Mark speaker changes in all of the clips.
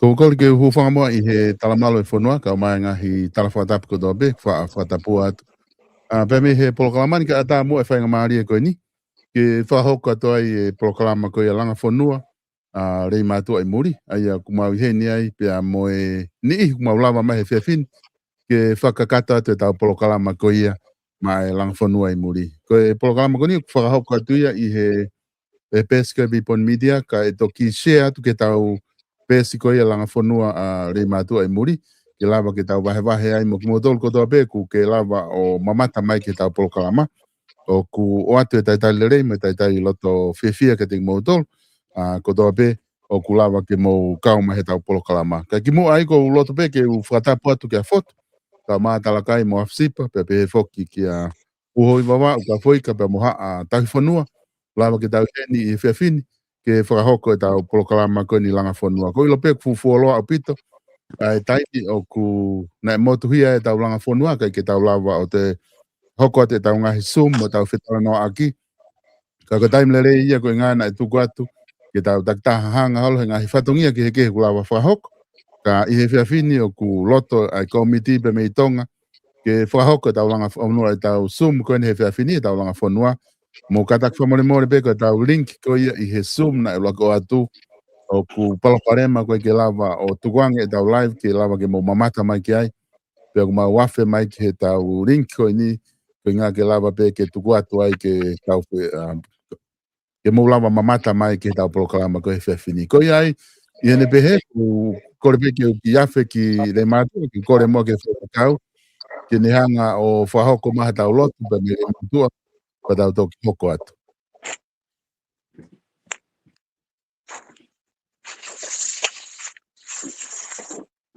Speaker 1: Ko ke hu mo I he talamalo e fonua ka mai ngahi talafata ko dobe fa tapu atu. Pe me he proklama ni ka ata mo e whainga maari e koe ni. Ke whahoko atoa I e proklama ko I langa fonua. Rei mātua I muri. Ai a kumau he ni ai pe a mo e ni I kumau lava mai he whiawhini. Ke whakakata atu e tau proklama ko ia ma e langa fonua I muri. Ko e proklama ko ni whakahoko atu ia I he e pesca bipon media ka e toki share atu ke tau pesi ko ia langa fonua rei mātua I muri. Ke lava ke tau wahe ai mo ki motol kotoa peku ke lava o mamata mai ke tau proklama. O ku o atu e taitai lerei me taitai loto whiawhia ke te motol. Kotoa pe o ku lava ke mo kauma he tau proklama. Ka ki mo ai ko loto pe ke u whatapu atu ke a foto. Ka maa talakai mo afsipa pe pe he foki ki a uhoi wawa u ka foika pe mo haa tahi fonua. Lava ke tau heni I whiawhini. Ke whakahoko e tau proklama ko ni langa fonua. Ko ilo pe ku fuoloa o pito. Ai taiti o ku na motuhia e tau langa fonua kai ke tau lava o te hoko te tau ngahi Zoom mo tau whetara no aki. Ka ko taim lere ia ko ngana e tuku atu ke tau taktaha hanga holo he ngahi whatongia ki he kehe ku lava whahoko. Ka I he whiawhini o ku loto ai komiti pe mei tonga ke whahoko e tau langa fonua e tau Zoom ko ni he whiawhini e tau langa fonua. Mo katak whamore more pe ko tau link ko ia I he Zoom na e lako atu o ku palaparema koe ke lava o tukuange e tau live ke lava ke mo mamata mai ki ai. Pea ku mau wafe mai ki he tau link koe ni koe ngā ke lava pe ke tuku atu ai ke tau ke mo lava mamata mai ki he tau proklama koe he whiawhini. Koe ai I hene pehe ku kore pe ki ki afe ki le mātua ki kore mo ke whakakau ke ne hanga o whahoko maha tau lotu pe me le mātua pa tau toki hoko atu.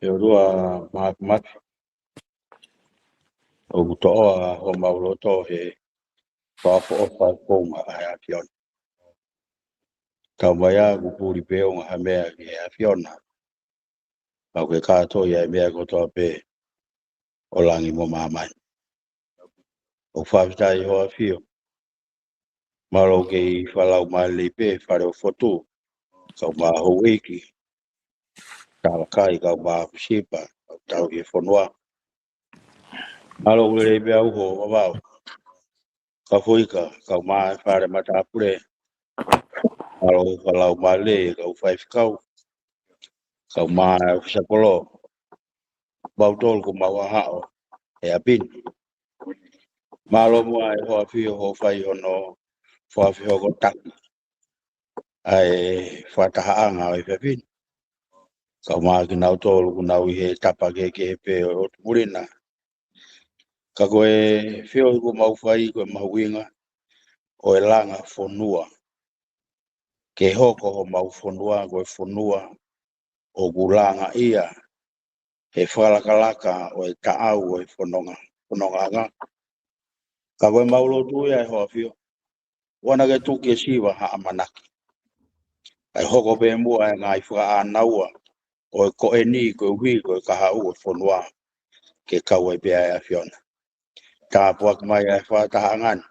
Speaker 2: E rua mat o kutoa o mauloto he whafo o whakonga ai a fiona. Tau mai a kupuri peo ngā ha mea ki a fiona. Au ke kāto ia mea kotoa pe o langi mo mamai. O whawhitai hoa fio. Maro ke I whalau mai le pe whare o fotu. Kau maa hou eki. Tāla kai kau maa kusipa. Tau I whanua. Maro ule pe au ho wawau. Ka fuika, kau maa whare mata apure. Maro whalau mai le kau whaifikau. Kau maa whisakolo. Bautol ko maua hao. E apin. Maro mua e hoa fio ho whai hono. Hoa fio ko taki. Ai whatahaanga o I whiawhini. Kau maa ki nau tolu ku nau I he tapa ke he pe o murina. Ka koe fio ko mau whai koe mahuinga. O e langa whonua. Ke hoko ho mau whonua koe whonua. O gulanga ia. He whalakalaka o e taau o e whanonga. Whanonga. Ka koe maulo tuia e hoa fio. Wana ke tuki e siwa haa manaki. Ai hoko pe mua e ngai whaka anaua. O e ko e ni koe hui koe kaha u e whonua. Ke kau e pia e fiona. Tā puak mai e whatahangan.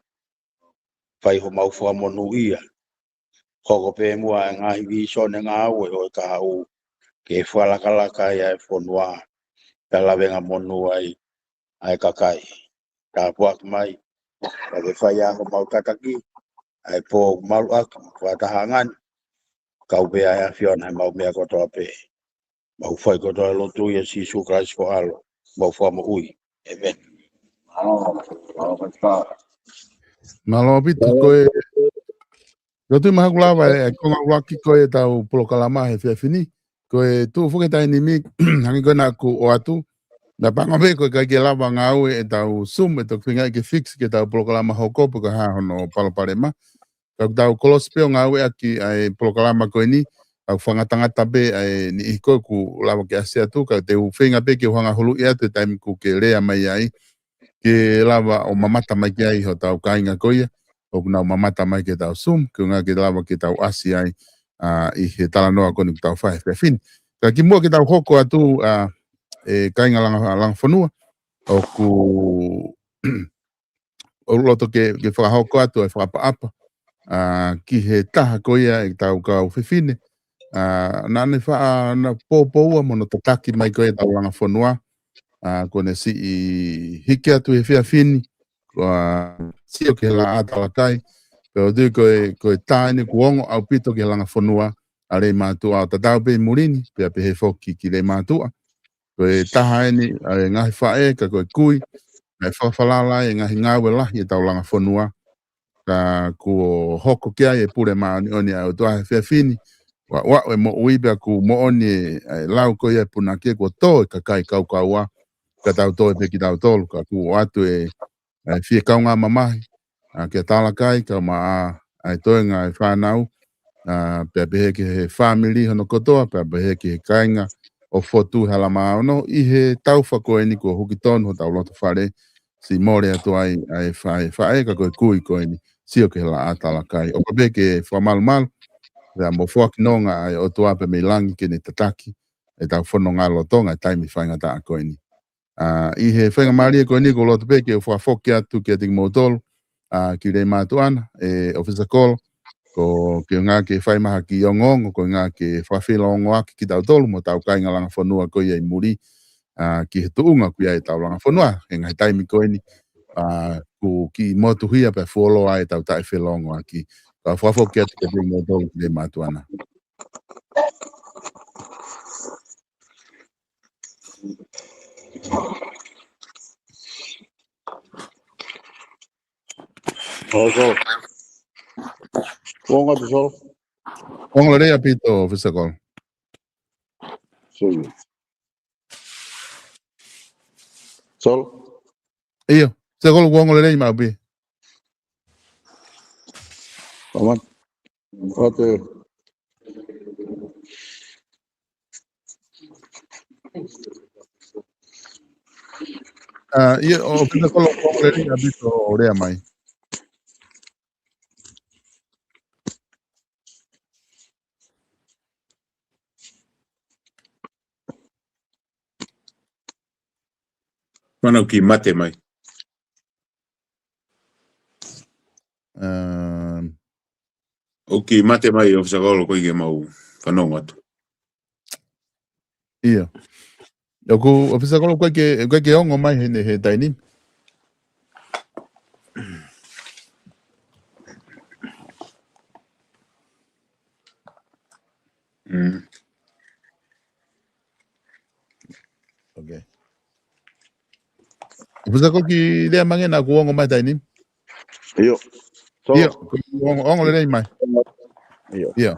Speaker 2: Whai ho mau whamonu ia. Hoko pe mua e ngai visone ngā ue o e kaha u. Ke whalakalaka ia e whonua. Pela venga monu ai. Ai kakai. Tā puak mai. Ake whai aho mau tataki. Ai po malu aku. Whatahangan. Kau pia e fiona e mau mea kotoa pe. Mau whai kotoa lotu ia Sisu Christ ko alo. Mau whamo ui. Amen.
Speaker 1: Malo pito koe rotu maha kulawa e konga waki koe tau proklama he whiawhini. Koe tu whuketai ni mi hangi koe nā ku o atu. Na panga me koe kai ke lava ngā ue e tau Zoom e tok whingai ke fix ke tau proklama hokopu ka haa hono palaparema. Kau tau kolospeo ngā ue aki ai proklama koe ni. Au whangatangata be ai ni I koe ku lava ke ase atu. Kau te whinga be ke whanga hulu ia te taimi ku ke rea mai ai. Ke lava o mamata mai ke ai ho tau kainga koia. O kuna mamata mai ke tau Zoom. Ke ngā ke lava ke tau asi ai. I he talanoa koni ku tau whae whiawhini. Ka ki mua ke tau hoko atu e kainga langa whanua. O ku o loto ke whakahoko atu e whakapa apa. Ki he taha koia e tau kau whiwhine. Nane wha na pōpōua mono tataki mai koe tauranga whanua, kone si I hike atu e whia whini, sio ke la atala kai, pero tui koe tāne kuongo au pito ke langa whanua, a rei mātua au tatau pe murini, pia pe he whoki ki rei mātua. Koe taha eni, a re ngahi whae, ka koe kui, mai whawhalala e ngahi ngāwe lahi e tauranga whanua, ka kuo hoko kia e pure maani oni au tua he whia whini, wa e mo uiba ku mo oni lau ko ia puna ke ko to ka kai kau kaua ka tau to pe ki tau tolu ka ku atu e fie kau nga mama ke tala kai ka ma ai to nga e whanau pe pe ke family hono kotoa pe pe ke kainga o fotu hala ma no I he tau fa ko ni ko hukiton ho tau loto fare si more atu ai fa ka ko kui ko ni sio ke la atala kai o pe ke fa mal Rea mo fuaki nonga ai o tua pe me langi ke ne tataki e tau whono ngā lotonga e taimi whainga ta a koe ni. I he whainga maria koe ni ko loto pe ke o whafoki atu ke tingi motolu ki rei mātuana e officer call ko ke ngā ke whaimaha ki ongongo ko ngā ke whawhila ongo aki ki tau tolu mo tau kai ngā langa whanua koe i muri ki he tuunga kuia e tau langa whanua e ngai taimi koe ni ku ki motuhia pe wholo ai tau tai whelongo aki ka whafoki atu ke tingi motolu ki rei mātuana.
Speaker 2: Sol. Kuonga tu Sol.
Speaker 1: Kuonga rea pito, Officer Call.
Speaker 2: Sol.
Speaker 1: Iyo, Secol kuonga rea mau pi.
Speaker 2: Paman. Ote.
Speaker 1: Iyo, Officer Call kuonga rea pito rea mai.
Speaker 3: Mana ki mate mai. O ki mate mai o Fisakolo ko i mau whanonga atu.
Speaker 1: Iyo. Yoku Officer Call koe ke ongo mai he taini. Okay. Officer Call ki rea mangena ku ongo mai taini.
Speaker 2: Iyo.
Speaker 1: Iyo, ongo rea mai.
Speaker 2: Iyo.
Speaker 1: Iyo.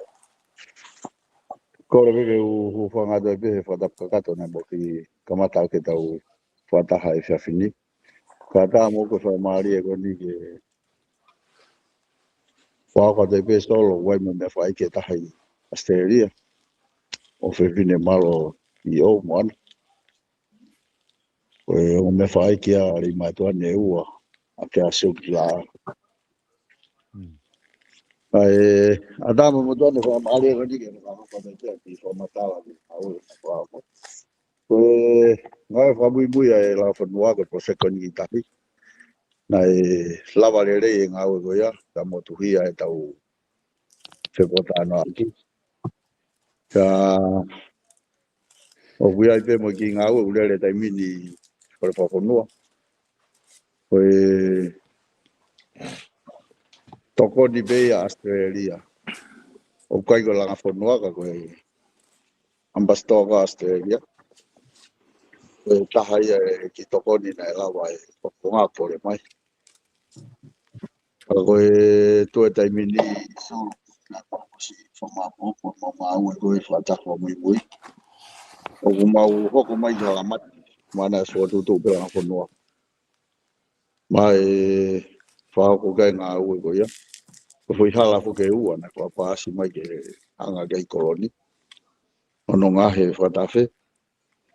Speaker 2: Kore veke u whangata e pehe whatapka kato nei mo ki kamata ke tau whataha e whiawhini. Ka tā mo ko whamari e koni ke whakata e pehe solo wai mo me whai ke taha I Australia. O whiwhine malo I o moana. Koe o me whai ke a ri mai tuane e ua a ke a siuki la. Ai adama mo tuane whamari e koni ke whakata e pehe ki whamatala ki au e whakata. Koe ngai whamui e la whanua ko second ki tahi. Nai lava le rei ngā ue goia, ka motuhia e tau whepota anō aki. Ka o kuia I pe mo ki ngā ue ulere tai mini kore whawhanua. Koe toko ni bei a Australia. O kai ko langa whanua ka koe ambassador ka Australia. Koe tahai e ki toko ni na e lawa e whakonga pore mai. Ka koe tue tai mini so na kosi whamapo po mama ue koe whatako mui mui. O mau hoko mai ka lamat mana so tu pela whanua. Mai whako kai ngā ue koe ia. Ko fui hala fo ke ua na ko paasi mai ke anga kai koloni. Ono ngā he whatafe.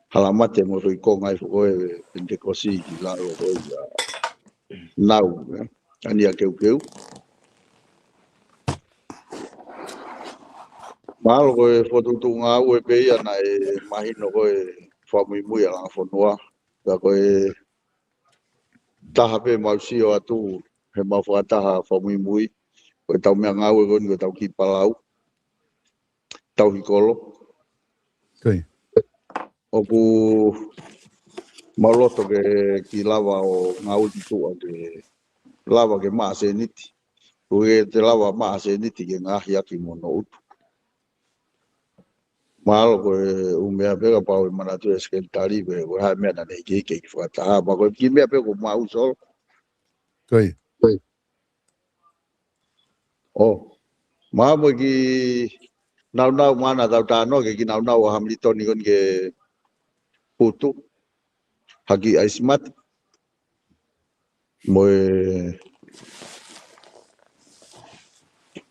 Speaker 2: Hala mate mo fui ko ngai fo koe Pentecosti ki laro koe ia nau. Ani a keu. Mahalo koe whotutu ngā ue pe ia na e mahino koe whamui mui a ngā whanua. Ka koe taha pe mausio atu he mawhataha whamui mui. Koe tau mea ngā ue koni koe tau ki palau. tau hikolo.
Speaker 1: Kai.
Speaker 2: Oku maloto ke ki lava o ngau di tua ke lava ke maa se niti. Ue te lava maa se niti ke ngahi aki mono utu. Malo ko umea pega pau i manatu e skentari ko e hae mea na nei keike ki whakataha. Ma ko ki mea pega ko mau sol.
Speaker 1: Kai.
Speaker 2: Ma mo ki nau mana tau tano ke ki nau o hamilitoni kon ke putu. Haki aismat. Mo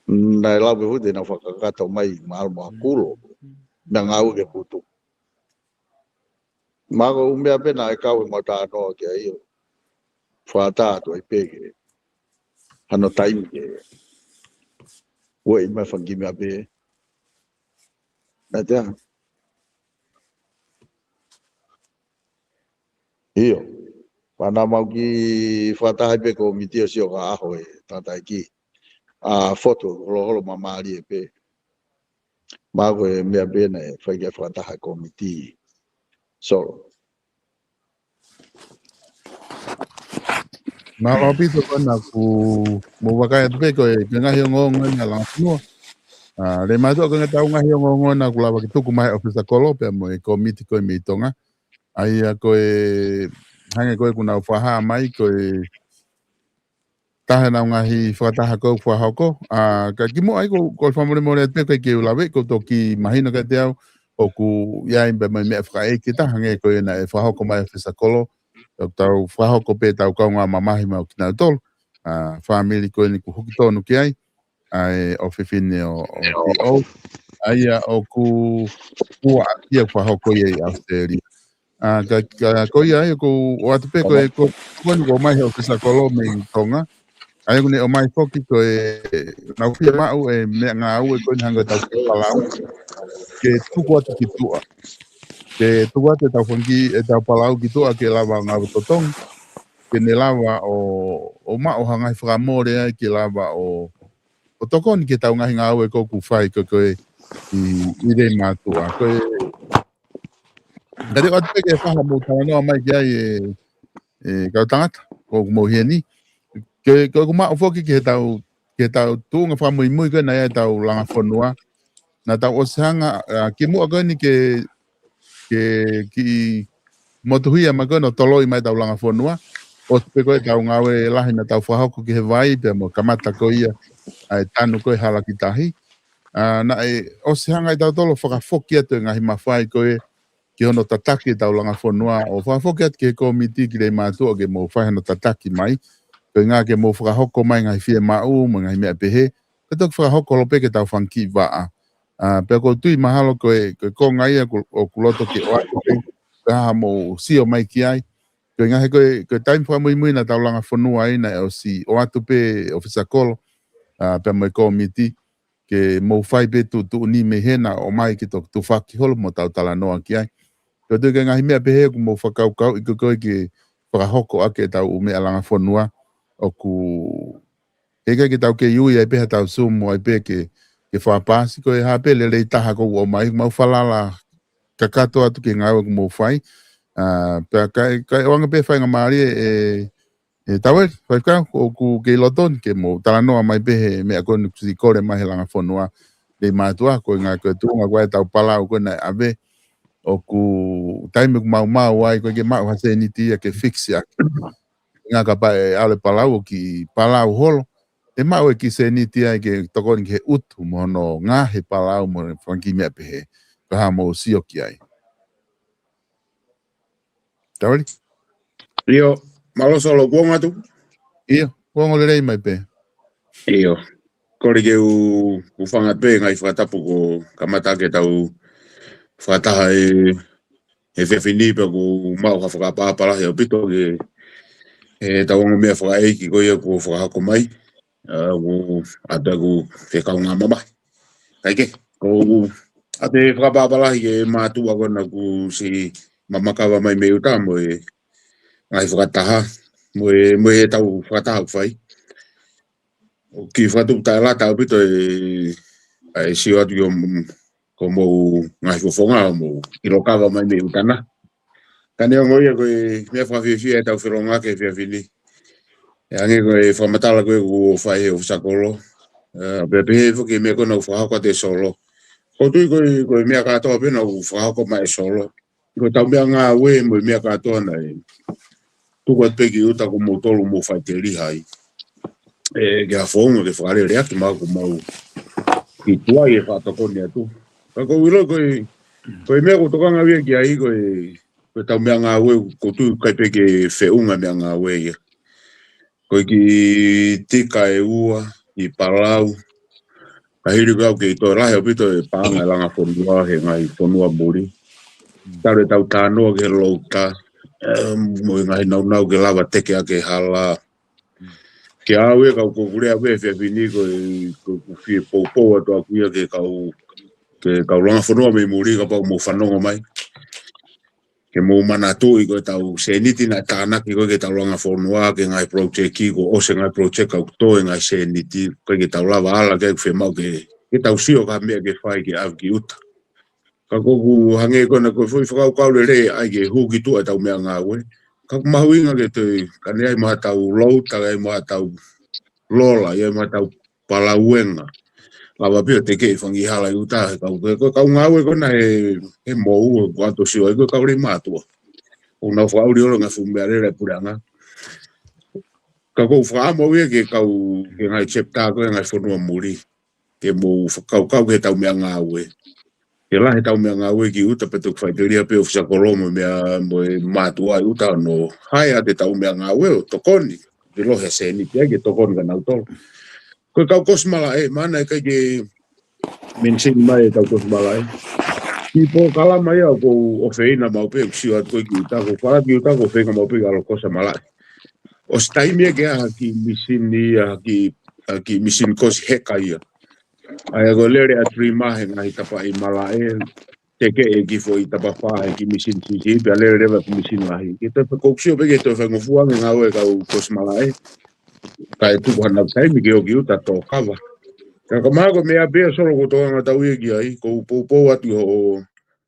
Speaker 2: nai lau behu de na whakakata mai mahal mo akulo. Na ngau ke putu. Ma ko umea pena e kau e matano ke ai. Whata ai pege. Hano taimi ke. Ue ima whangimi ape. Na tea. Iyo. Pana mau ki whata hai pe ko mitio sio ka aho e tatai ki. Foto holo mamari e pe. Mago e mea pena e whaike whata hai ko miti. So.
Speaker 1: Ma opito kona ku mo wakai atu pe ko e ngahi ngonga nga lang no. Le mato ko nga tau ngahi ngonga na ku lava ki tuku mai ofisa kolo pe mo e komiti ko mi tonga. Ai a ko e hange ko e kuna whaha mai ko e tahe na ngahi whakataha ko whahoko. Ka kimo ai ko whamore more te ko e ke ulawe ko toki mahino ka te au o ku iai mbe mai mea whakaeke ta hange ko e na e whahoko mai ofisa kolo. Tau whahoko pe tau kaunga mamahi mau ki nau tolu. Whamili koe ni ku huki tonu ki ai. Ai o whiwhine o PO. Ai o ku kua akia whahoko i Australia. Ka koi ai ku o atu pe koe koni ko mai heo kisa kolo me i tonga. Ai kune o mai foki koe nau pia mau e mea ngā au e koe ni hanga tau ki palau. Ke tuku atu ki tua. Ke tuku atu e tau whangi e tau palau ki tua ke lava ngā watotongi. Ke ne lava o mao hangai whakamore ai ke lava o tokoni ke tau ngahi ngā au e koku whai koe i rei mātua. Koe kare atu peke e whaha mō tanga noa mai ki ai e kau tangata o mō hieni. Ke ku mao whoki ke tau tūnga whamui mui koe nei ai tau langa whanua. Na tau osihanga ki mua koe ni ki motuhia ma koe no toloi mai tau langa whanua. O te koe tau ngawe lahi na tau whahoko ki he vai pe mo kamata ko ia ai tanu koe hala ki tahi. Na e osihanga i tau tolo whakafoki atu e ngahi mawhai koe ki hono tataki tau langa whanua o whakafoki atu ki he komiti ki rei mātua ke mo whai hono tataki mai. Koe ngā ke mo whakahoko mai ngahi fie mau, mo ngahi mea pehe. Ke tok whakahoko lope ke tau whanki waa. Pea ko tui mahalo koe konga ia o kuloto ke oa koe. Kaha mo sio mai ki ai. Koe ngahi koe taim whamui mui na tau langa whanua ai na o si o atu pe ofisa kolo. Pea mo komiti. Ke mo whai pe tu ni me hena o mai ki tok tu whaki holo mo tau tala noa ki ai. Koe tui ke ngahi mea pehe ku mo whakaukau i koe ke whakahoko ake tau umea langa whanua. O ku eka ki tau ke iui ai peha tau sumo ai pe ke whapasi ko e hape le rei taha ko o mai mau whalala kakato atu ke ngau ku mo whai pea kai wanga pe whai ngā maari e tau e whai kau o ku ke loton ke mo talanoa mai pehe mea koni kusi kore mai he langa whanua le mātua ko ngā koe tūnga koe tau palau koe nai ave o ku taime ku mau ai koe ke mau hase ni tia ke fixi ake ngā ka pae ale palau ki palau holo. E mau e ki se ni tia ke tokoni ke utu mo no ngā he palau mo whanki mea pehe. Ka ha mo sio ki ai. Tawari?
Speaker 3: Iyo, malo solo kuonga tu?
Speaker 1: Iyo, kuonga le rei mai pe.
Speaker 3: Iyo. Kore ke u whangat pe ngai whakatapu ko kamata ke tau whakataha e whewhini pe ku mau ka whakapapara he o pito ke tau anga mea whakaeiki ko ia ko whakahako mai. Ku ata ku whekau ngā mama. Kaike, ko ate whakapaparahi ke mātua kona ku si mamakawa mai me uta mo e ngai whakataha. Mo e tau whakataha ku whai. Ki whakatupu tae la tau pito e sio atu ko mo ngai fofonga mo ilokawa mai me utana kane ngoia ko me fa fi e tau fironga ke fi fini ange ko fa matala ko fa e usakolo be fo ke me ko no fa ko te solo ko tu ko me ka to be no fa ko mai solo ko tau me nga we mo me ka to na tu ko pe ki uta ko mo tolu mo fa te ri hai ga fongo ke fa le react ma ko mo ki tua e fa to ko ne tu ko wilo ko me ko to nga we ki ai ko tau me nga we ko tu kai pe ke fe unga me nga we ko ki tika e ua i palau ka hiri kau ke to rahe o pito e panga langa fonua he ngai fonua muri tau tau tano ke louta mo ngai nau ke lava teke ake hala ke awe kau ko kure awe fe fini ko fi popo to aku ke kau langa fonua me muri ka pa mo fanongo mai ke mo manatu i ko tau seniti na tāna ki ko ke tau langa fonua ke ngai project ki ko o se ngai project kau to ngai seniti ko ke tau lava ala ke fe mau ke tau sio ka me ke fai ke av ki uta ka ko hange ko na ko foi fa ka le ai ke hu ki tu tau me nga we ka mahuinga ke te ka nei ma tau lo ta ai ma tau lola ye ma tau palauenga lava pio te ke fangi hala uta ka nga we ko na e mo ko to sio ko ka ri matua una fa uri ora nga fumbere re puranga ka ko fa mo we ke ke ngai chepta ko ngai fonua muri ke mo ka ke tau me nga we ke la he tau me nga we ki uta petuk fai te ria pe ofisa kolomo me mo matua uta no hai a te tau me nga we to koni de lo he se ni ke to kon ga na to ko ka kosmala mana ke mention mai tau kosmala tipo kala mai ko ofeina mau pe si at ko ki ta ko para ki ta ko fe ka mau pe alo cosa mala o stai me ke aki misini aki misin kos hekaia ai go lere a trima he ngai tapa i mala teke e ki foi tapa fa e ki misin si pe lere va misin mai ki ta ko xio pe ke to fa ngo fuang nga we ka kos mala kai tu ana tai mi ke o ki uta to kava ka mago me abe solo ko to nga tau ki ai ko po atu o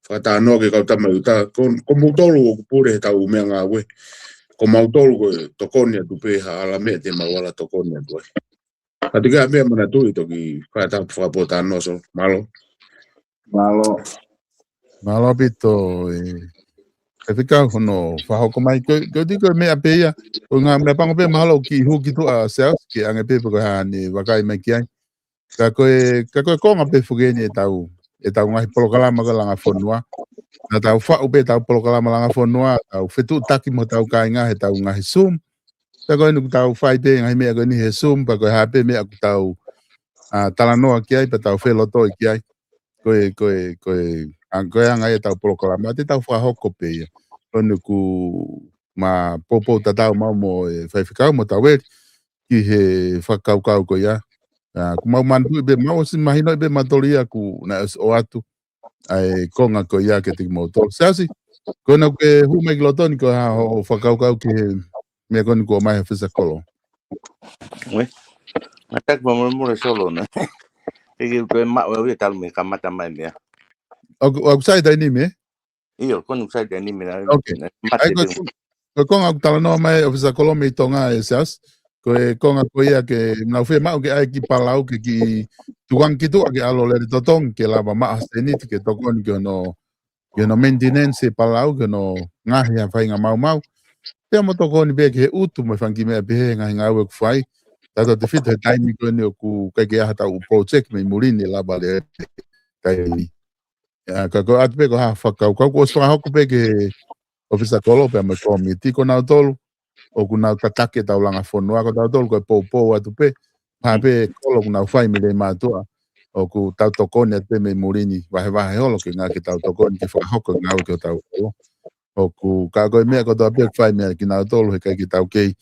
Speaker 3: fata no ke ka ta mai uta ko mo tolu ko pure tau me nga we ko mau tolu ko to konia tu pe ala me te mawala to konia tu Atika me mana tu itu ki kata fa no so malo
Speaker 1: pito e fika hono fa hoko mai ko diko me apeia o nga me pango pe malo ki hu ki tu a self ki anga pe ko ha ni wakai mai ki ai ka ko nga pe fugeni e tau ngai polokalama ko langa fonua na tau fa upe tau polokalama langa fonua tau fetu taki mo tau kai nga he tau ngai sum ta ko nu tau fai pe ngai me ko ni he sum pa ko ha pe me aku tau talanoa ki ai pa tau fe loto ki ai ko angoia ngai tau polokalama te tau fa hoko pe onu ku ma popo tatau mo fai fika mo tau ki he fakau ko ya ku mau mandu be mau si mahino be matolia ku na o atu ai konga ko ya ke tik motor sasi kona ke hu me gloton ko ha o fakau ke me kon ko mai fisa kolo
Speaker 4: we atak mo mo solo na ke ko ma we tal me kamata mai me
Speaker 1: o sai dai ni me
Speaker 4: io kon sai dai ni me na
Speaker 1: ai ko konga tala no mai fisa kolo me tonga esas ko konga ko ia ke na fe mau ke ai ki palau ke ki tuang ki tu ke alo le totong ke lava ma astenit ke tokon ke no maintenance palau ke no ngah ya fai nga mau te mo tokon be ke utu mo fangi me be nga nga we fai tato te fit time ko ne ku ke hata u project me murini lava le kai ka ko atbe ko ha fakau ko so ha ko be ke ofisa kolo pe mo komiti ko na tolu o kuna tatake tau langa fonua ko tau tolu ko popo atu pe pa pe kolo kuna fai mi le matua o ku tau tokoni ate me murini wahe holo ke nga ke tau tokoni ke whakahoko ngau ke tau kolo o ku ka koe mea ko tau pe fai mea ki nau tolu he ke tau kei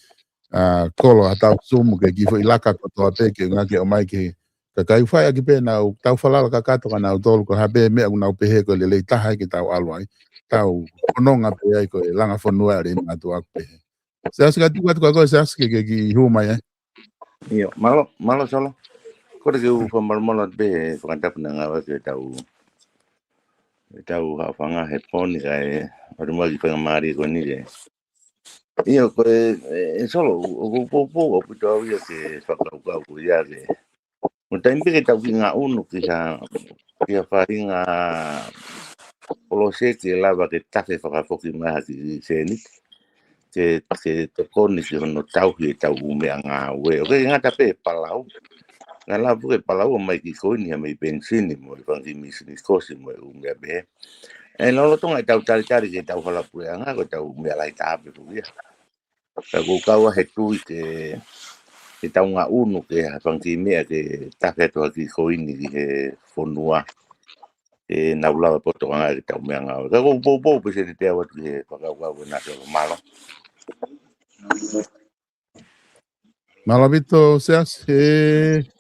Speaker 1: kolo a tau sumu ke kifo ilaka ko tau pe ke nga ke o mai ke ka kai fai aki pe nau tau falala ka kato ka nau tolu ko habe mea kuna upehe ko le taha ke tau aluai tau kononga pe ai ko langa fonua re matua pe Saya suka tu kau saya suka ke rumah ya.
Speaker 4: Iya, malo solo. Ko de u fa mal be fa ta na nga ke tau tau hawhanga he poni kai oruma ki whangamari ko ni re. Ia koe solo o popo o puto au ia ke whakaukau ko ia ke. Mo taimpe ke tau ki ngā unu ki sa wharinga polose ke lava ke take whakafoki maha ki seni. Ke tokoni ki hono tau ki tau umea ngā ue. Oke ngata pe palau. Ngā lapu ke palau o mai ki koini ha mai bensini mo i whangi misini kosi mo i umea behe. E lolo tonga i tau tari ke tau halapu e anga ko tau umea lai tāpe tu ia. Ka kaua he tui ke tau ngā unu ke whangi mea ke take toa ki koini ki he whonua. E naulawa poto anga ke tau mea ngā. Ka kou pese te te awatu he whakau e nasa o malo.
Speaker 1: Malavito seas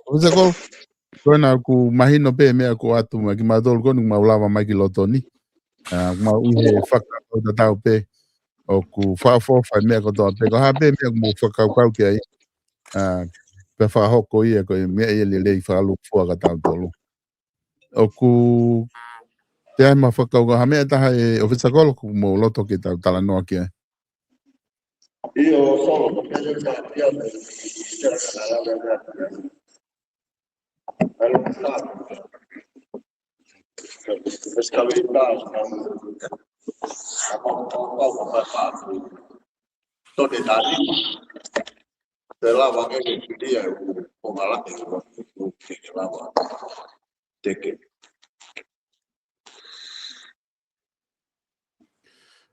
Speaker 1: ofisa kol kona ku mahino pe mea ko atu ma ki madol ko nung maulava mai ki lotoni ma uhe whaka o ta tau pe o ku whafo whai mea ko toa pe ko ha pe mea mo whakau kau ki ai pe whahoko ia ko mea ia le lei whaalu fua ka tau tolu o ku te ai ma whakau ka ha mea taha e ofisa kol ku mo loto ki tau tala noa ki ai
Speaker 2: Io solo perché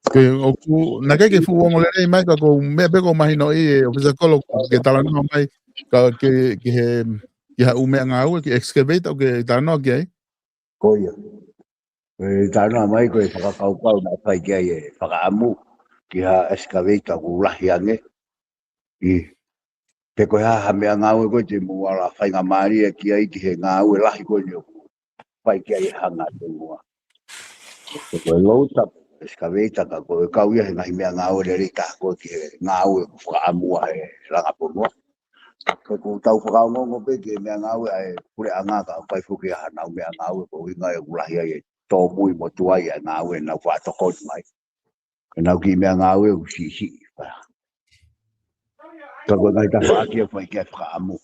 Speaker 1: ke oku nakai ke fu wong le mai ka ko me be ko mahino i ofisa kolo ke tala no mai ka ke he ha ume nga u ke excavate o ke ta no ke
Speaker 5: Koia. Tāna mai koe whakakaupau nā whai kia e whakaamu ki ha excavator ku lahi ange. I te koe ha mea ngāue koe te mua whai ngā maari e kia i ki he ngāue lahi koe ni o whai kia e hanga te mua. Te koe load up excavator ka koe kau ia he ngahi mea ngāue le rita koe ki he ngāue ku whakaamua he rangaponua. Koe ku tau whakaongongo pe ki he mea ngāue e pure anga ka whai fuki a hanau mea ngāue ko inga e ulahi ai tō mui mo tuai a ngāue nau whaatoko mai. E nau ki mea ngāue u si. Ka koe ngai ta whaakia whai kia whakaamu.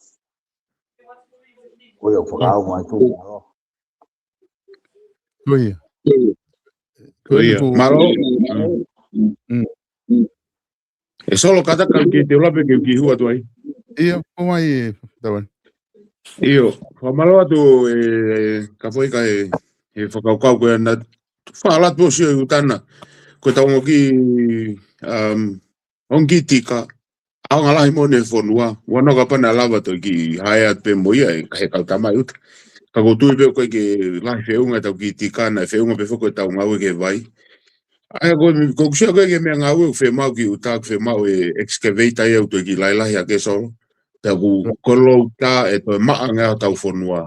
Speaker 5: Koe o whakaau mai tū.
Speaker 3: Koia. Maro. E solo kata ki te ulape ki hua tuai.
Speaker 1: Ia po mai tawan
Speaker 3: Io, whamalo atu ka whai ka e whakaukau koe na whaalat po sio i utana. Koe taongo ki ongi tika aonga lahi mo ne whonua. Wano ka pana lava to ki hae at pe moia e he kau tamai uta. Ka kutui pe koe ke lahi whiunga tau ki tika na whiunga pe whako tau ngau ke vai. Ai koe kusia koe ke mea ngau e whemau ki utak whemau e excavator e auto ki lailahi a ke solo. Ta ku kolo ta e to maanga tau whonua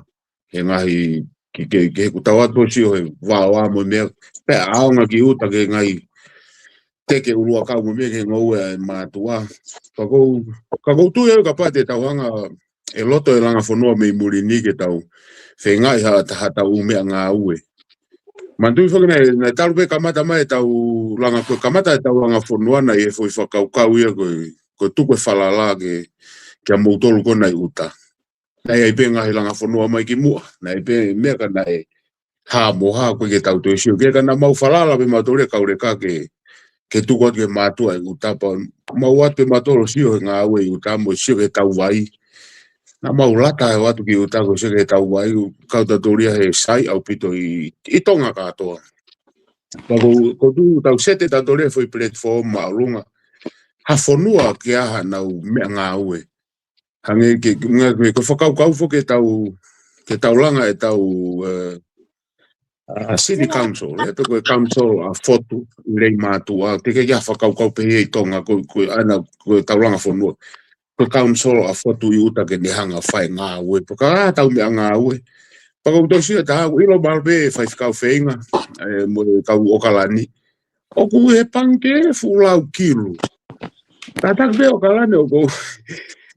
Speaker 3: he ngahi ke ku tau atu si o he wāwa mo mea pe aonga ki uta ke ngai teke urua kau mo mea ke ngau e mātua ka kou tu e ka pate tau hanga e loto e langa whonua me i murini ke tau whengai ha tau umea ngā ue mantui whakina na taru pe kamata mai tau langa koe kamata e tau langa whonua na i e fwoi whakaukau ia koe tuko e whalala kia mautolu kona i uta. Nai ai pe ngahi langa whanua mai ki mua. Nai pe mea ka nai ha moha koe ke tau tue sio. Ke ka na mau whalala pe matore kaure ka ke tukot ke matua i uta pa. Mau at pe matoro sio he ngā aue i uta mo sio ke tau vai. Na mau lata he watu ki uta ko sio ke tau vai. Kau tatoria he sai au pito i tonga katoa. Pa ko tu tau sete tatoria foi platform maulunga. Ha whanua ke aha nau mea ngā aue. Hange ke whakaukau fo ke tau langa e tau City Council, pe koe council a fotu rei mātua, te ke kia whakaukau pe hei tonga koe ana koe tau langa whanua. Koe council a fotu i uta ke nehanga whai ngā ue, paka tau mea ngā ue. Paka uto sia ta haku ilo malpe whai whikau whenga, mo kau okalani. Oku he panke fulau kilu. Tatak pe okalani oku.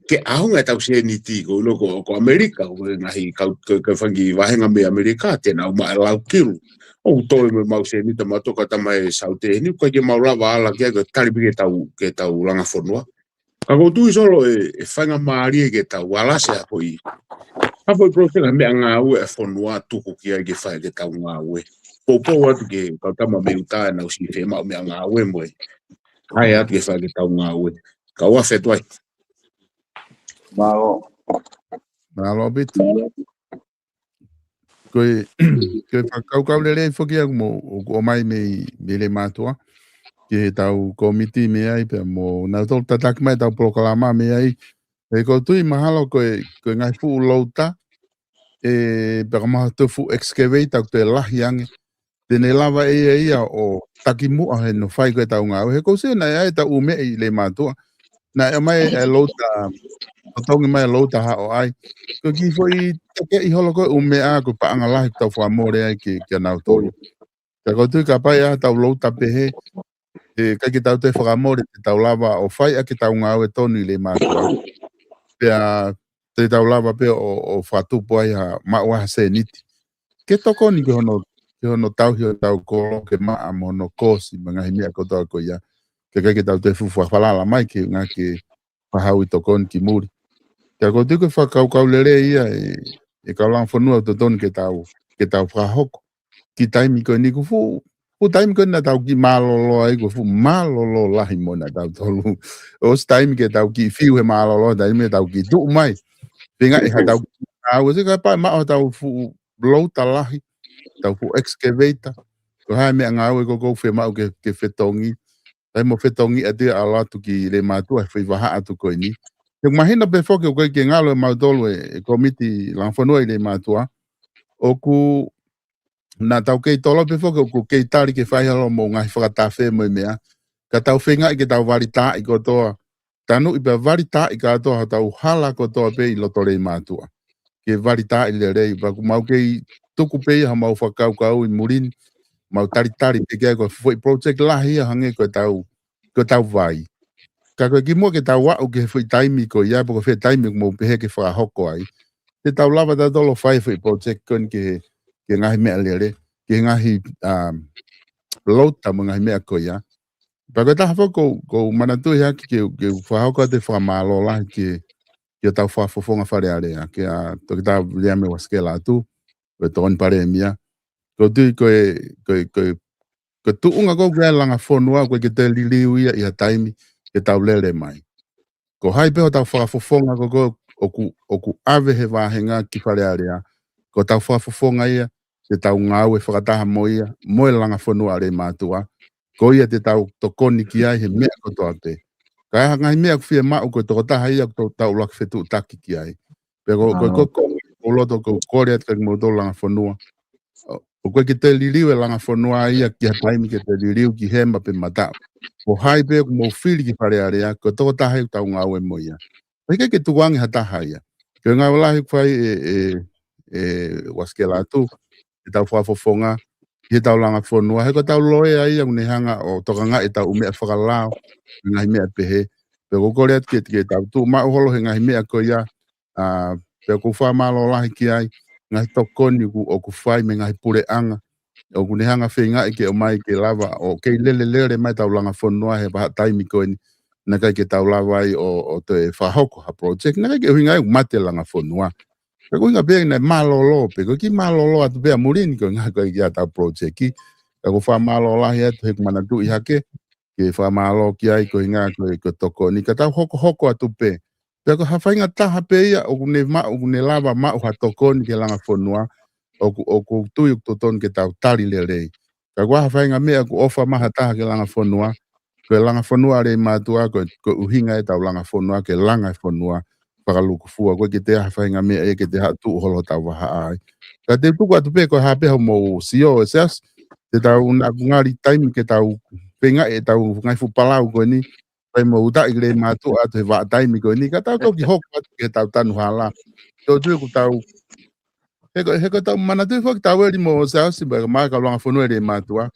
Speaker 3: ke au nga tau se ni ti ko loko ko Amerika ko ngahi ka fangi wahenga me Amerika te na ma lau kilu o to me mau se ni tama to ka tama e saute ni ko ke mau lava ala ke tali bi ke tau langa fonua ka ko tu solo e fanga mari ke tau wala se apoi apo profe na me anga u e fonua tu ko ke fa ke tau nga we po wa ke ka tama me uta na usi fe ma me anga we mo ai at ke fa ke tau nga we ka wa fe toi
Speaker 5: Malo.
Speaker 1: Malo bit. Koe whakau lere whoki aku o mai me le mātua. Ke tau komiti me ai, pe mo nau tolu tataki mai tau proklama me ai. E ko tui mahalo koe ngai fu louta. E peka maha tofu excavate au te lahi ange. Tene lava ia o taki mua he no whai koe tau ngau. He ko se nai ai tau ume i le mātua. Na e mai e louta, o tongi mai e louta ha o ai. Ko ki foi take i holo koe umea ko paanga lahi tau whamore ai ki anau tolu. Ka koutu ka pai a tau louta pehe, kai ki tau te whakamore te tau lava o whai a ki tau ngau e tonu i le mātua. Pea te tau lava pe o whatupu ai ha maua ha se niti. Ke toko ni ke hono tau hio tau kolo ke maa mono kosi mga himia kotoa ko ia. Ke kai ki tau te fufu whalala mai ki ngā ke whahau i toko ni ki muri. Ka koutu ke whakaukau lere ia e kaulang whanua to tonu ke tau whahoko. Ki taimi ko ni ku fu taimi ko na tau ki malolo ai ko fu malolo lahi mo na tau tolu. O taimi ke tau ki fiu he malolo taimi tau ki tu mai. Pinga e ha tau au se ka pa ma tau fu louta lahi tau fu excavator. Ko hai me nga au ko fe ma ke fetongi. Tai mo fetongi ate ala tu ki le matu fe vaha atu ko ni. Yung mahina pe foke ko ke ngalo ma tolu e komiti lanfonua ile matua. Oku na tau kei tolo pe foke ko kei tari ke whai halo mo ngai whakatawhe mo mea. Ka tau whenga i ke tau warita i ko toa. Tanu i pe warita i ka toa tau hala ko toa pe i loto rei mātua. Ke warita i le rei. Waku mau kei tuku pe ha mau whakau kau i murin. Mau tari pe kei ko fwoi project lahi a hange ko tau vai. Ka koe ki mua ke tau wau ke fwoi taimi ko ia poko whai taimi ko mau pehe ke whakahoko ai. Te tau lava ta tolo whai fwoi project kon ke ngahi mea lere. Ke ngahi louta mo ngahi mea ko ia. Pako taha whako ko manatui haki ke whahauka te whamalo lahi ke tau whafofonga whare area. Ke a toki tau lea me waskela atu. Koe tōni pare e mia. Ko tui koe tuunga kou kea langa whonua koe ke te liliu ia i a taimi ke tau lere mai. Ko hai peho tau whafofonga ko oku ave he wahenga ki whare area. Ko tau whafofonga ia te tau ngau e whakataha mo ia, mo e langa whanua re mātua, ko ia te tau tokoni ki ai he mea ko toa te. Ka ea ngai mea kuwhia mau ko toko taha ia ko tau lak whetu taki ki ai. Pero ko loto ko kore at kak mo tō langa whanua. O koe ki te liriu e langa whanua ia ki a taimi ke te liriu ki hema pe matau. Ko hai peo ko mo whiri ki whare area, ko toko taha ia tau ngau e mo ia. Peke ke tuwangi hataha ia. Ko ngā walahi kwhai waskela atu. E tau whafofonga, he tau langa whanua, he ko tau loe ai ang nehanga o tokanga e tau umea whakalao, ngahi mea pehe. Peko kore at ke tau tu mau holo he ngahi mea ko ia, peko whamalo lahi ki ai, ngahi tokoni o ku whai me ngahi pure anga, o ku nehanga whenga i ke o mai ke lava, o kei lere mai tau langa whanua he paha taimi koini, na kai ke tau lava ai o te whahoko ha project, na kai ke huinga ai mate langa whanua. Ko inga pe na malolo pe ko ki malolo atu pe murini ko nga ko ia ta project ki ko fa malolo ia te mana tu i hake ke fa malo ki ai ko inga ko toko ni ka ta hoko atu pe ko ha fa inga ta pe ia o ne lava ma o ha toko ni ke langa fonua o ko tu to ton ke ta tali le le ka wa fa inga me ko ofa ma ha ta ke langa fonua re ma tu ko uhinga e ta langa fonua ke langa fonua pakaluku fua ko ke te whainga mea e ke te hatu holo tau waha ai. Ka te tuku atu pe ko hape ho mo sio esas, te tau ngari taimi ke tau penga e tau ngai fu palau ko ni, pai mo uta i le matu atu he wa taimi ko ni, ka tau toki hoko atu ke tau tanu hala. Tau tui ku tau, heko tau mana tui foki tau eri mo esas, ba maa ka longa whanua e le matua.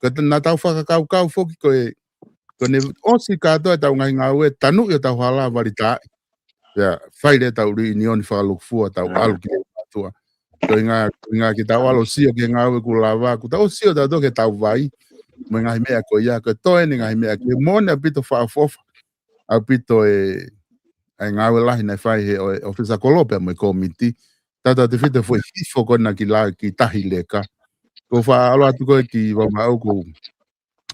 Speaker 1: Ka na tau whakakau foki ko ne osi ka toa tau ngai ngau e tanu i tau hala wari tai. Ya, whaile tau reunion whakalukfua tau alu ki atua. Ko inga ki tau alo sio ki ngā ue ku lava, ku tau sio tau ke tau vai, mo ngahi mea ko ia, ko toe ni ngahi mea ki mone a pito whaafofa, a pito ngā ue lahi nei whai he o whisa kolope mo i komiti, tata te white fo hifo kona ki la ki tahi leka. Ko wha alo atu koe ki wama au ko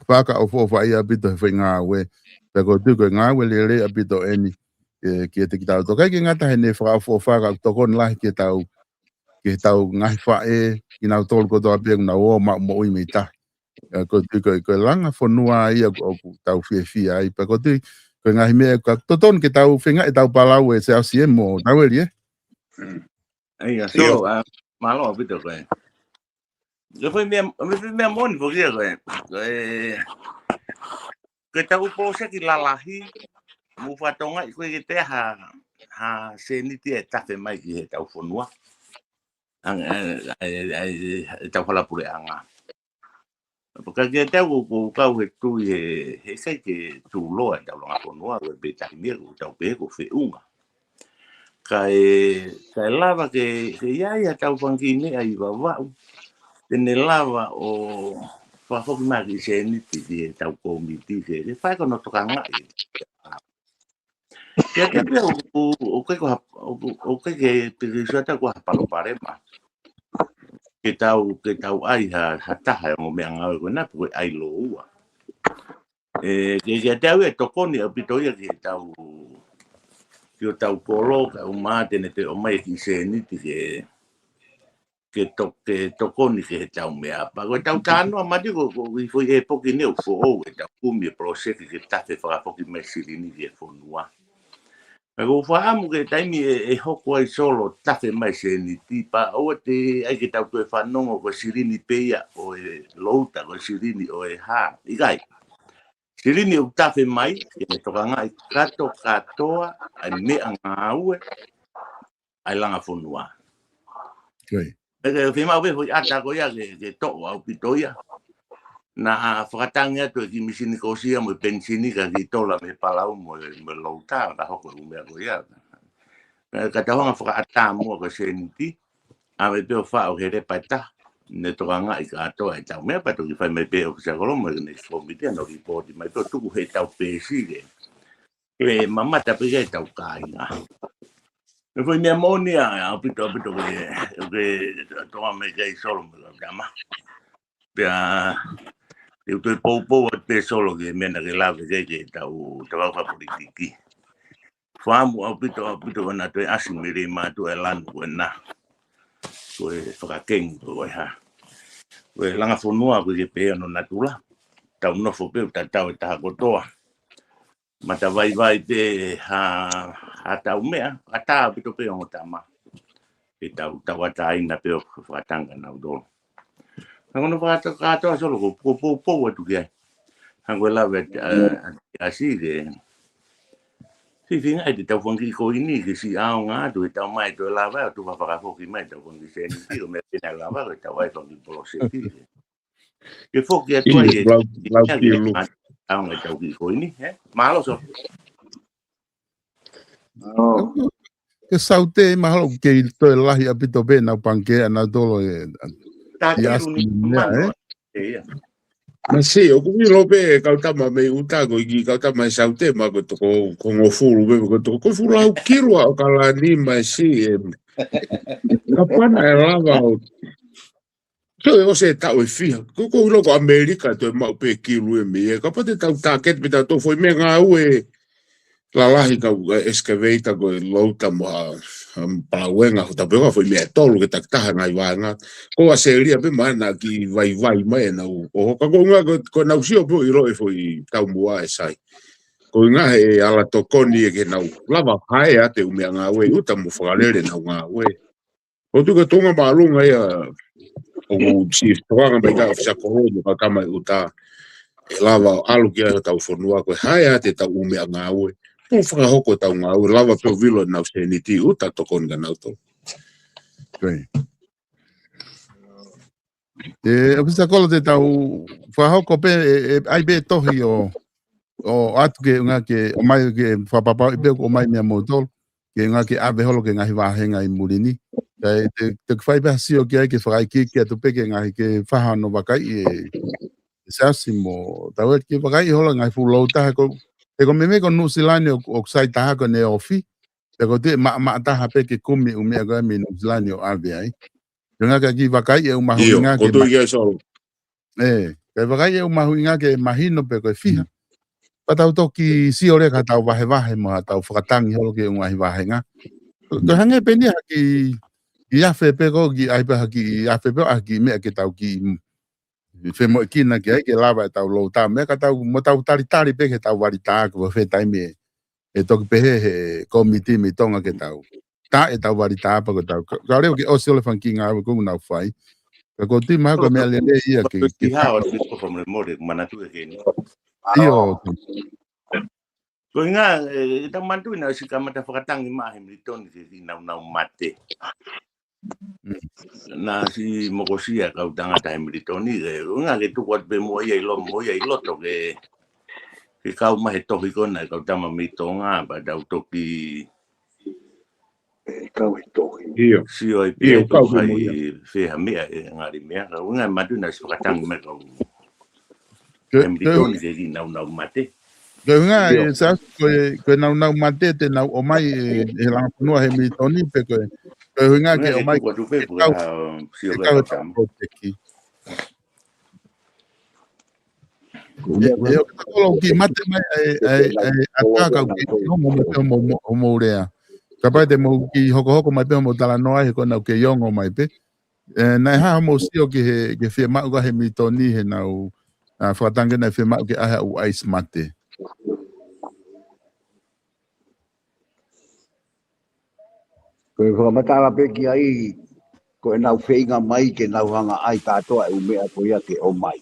Speaker 1: whaka o fo whai a pito he whai ngā ue, pe ko tu koe ngā ue le a pito eni, ki te ki tau tokai ki ngata he ne whaka tokon lahi ki tau ngahi whae, ki nau tolu ko toa pia kuna o ma mo i meita. Ko tu ko langa whanua ia ko tau whia ai, pa ko tu ko ngahi mea ka toton ki tau whenga e tau palau e se au siem mo, tau eri
Speaker 4: Ia, so, malo pito koe. Yo fui mea moni po kia koe. Koe tau pose ki lalahi, mu whatonga i koe ki te ha seniti e tafe mai ki he tau whanua. Tau whalapure anga. Porque que tau ko kau he tu he sai ke tu loa tau longa whanua koe be tahi mea ko tau pe ko whiunga. Kai lava ke ia tau whangine ai wawau. Tene lava o whahoki maki se niti ki tau komiti ke whai kono toka ngai. Kia te pia o kai ke pirisua tau ko hapalo parema. Ke tau ai ha taha o mea ngau ko napu koe ai lo ua. Ke tau e tokoni a pitoia ki tau ki o tau kolo ka o tene te o mai ki se niti ke tokoni ke tau mea pa ko tau tano amati ko i foi e poki ne o fo e tau kumi proseki ke tafe whakapoki me sirini ke whonua. Ko whaamu ke taimi e hoko ai solo tafe mai se niti pa o te ai ke tau tue whanongo ko sirini peia o e louta ko sirini o e ha ikai. Sirini o tafe mai, ke me toka ngai kato katoa, ai mea ngā ue, ai langa whonua.
Speaker 1: Okay.
Speaker 4: Eke whima uwe hoi ata koia ke toko au pitoia. Na whakatangi atu e ki misini kosia mo pensini ka ki tola me palau mo lauta, ka hoko umea koia. Ka tawanga whakaata mua ko seniti, a me peo whao he repaita. Ne toka ngai ka atoa e tau mea pato ki whai mai peo kisa kolomo e nei komite no ki pōti mai peo tuku he tau pēsi ke. E mamata pika e tau kāinga. E whai mea monia a pito ke toa me kei solo me ka kama. Pea e utoi pou at pe solo ke mena ke lawe ke tau waka politiki. Whaamu a pito kana toi asimiri mātu e lanu koe na. Koe whakakengi koe ha. Koe langa whonua koe ke pēa no natula. Tau nofo pēu tau e taha kotoa. Mata vai te ha tau mea. A tā pito pēo ngo tama. E tau ata aina pēo whakatanga nau dolo. Hangono whakatoa solo ko pou atu kia. Hangoe lawe asi ke. Whiwhinga e te tau whangi ko ini ke si ao ngā tu e tau mai to e lawa o tu whakafoki mai tau whangi se ni tiro me pena lawa o tau ai whangi polo se tiri. Ke whoki atua i e tau ngai tau ki ko ini. Mahalo so.
Speaker 1: Ke saute mahalo ke to e lahi apito pena o pankea na dolo e...
Speaker 4: Tā kiru ni mano.
Speaker 3: Masi, o kumi lope kautama me utago i kautama saute ma ko toko kongo fulu be ko toko ko fulu au kiru au kala ni masi kapana e lava o so e ose tau e fia ko loko Amerika to ma pe kiru e me kapate tau taket bita to foi me nga ue lalahi ka excavator ko louta mo pauenga ho tapeo foi me tolu ke taktaha ngai wanga ko aseria pe mana ki vai mai na o ka gonga ko na usio po iro e foi tau mua e sai ko nga e ala tokoni e ke na lava hai ate u me nga we uta mo falere na nga we o tu ka tonga malunga ia o chief toanga me ka fisa ko ka kama uta e lava alu ki tau fonua ko hai ate tau u me nga we po whakahoko tau ngā ua lawa peo vilo nau se ni ti uta tokon ka nau tō.
Speaker 1: Okay. E pisa kola te tau whakahoko pe ai be tohi o atu ke unga ke o mai ke whapapau i peo o mai mea mōtol ke ngā ke awe holo ke ngahi wāhenga I murini. Te whai pēha sio ke ai ke whakai ki atu peke ngahi ke whahano wakai e seasi mo tau e ke wakai holo ngahi fulau taha ko te ko meme ko nusilani o ksai taha ko ne ofi te ko te maa taha peke kumi umea ko emi nusilani o awe ai. Nga ka ki wakai e umahu inga ke wakai e umahu inga ke mahino pe ko e fiha. Patau toki si ore ka tau wahe mo tau whakatangi holo ke ngahi wahenga. Ko hange peni haki I afe pe ko ki ai pa haki afe pe haki me ke tau ki fe mo ki na ke lava tau lo ta me ka tau mo tau tari pe ke tau wari ta ko fe tai me e toki pe he komiti mi tonga ke tau ta e tau wari ta pa ko tau ka reo ki osile fan ki nga ko na fai ko ti ma ko me ale ia ke
Speaker 4: ha o se ko from remore mana tu ke ni
Speaker 1: io
Speaker 4: ko nga ta mantu na si kamata fakatang ma hemliton si na mate na si mokosia kau tangata hemlitoni nga ke tu kwat be mo ia loto ke kau mai tohi kona kau tama mitonga ba dau toki
Speaker 5: kau toki
Speaker 4: si oi pe ko hai fe hamia ngari mea nga matu na si fakatang me kau hemlitoni ke na mate
Speaker 1: Ko nga sa ko na mate te na o mai e la no hemlitoni pe ko nga ke o mai
Speaker 4: ko tu pe ko si o ka tam
Speaker 1: eu kalau ki mate mai ataka ki mo rea capaz de mo ki hoko mai pe mo tala no ai ko na ke yongo mai pe na ha mo sio ke fe ma ga he mitoni he na u fatanga na fe ma ke a u ice mate
Speaker 5: ko matala pe ki ai ko na feinga mai ke na hanga ai katoa u mea ko ia ke o mai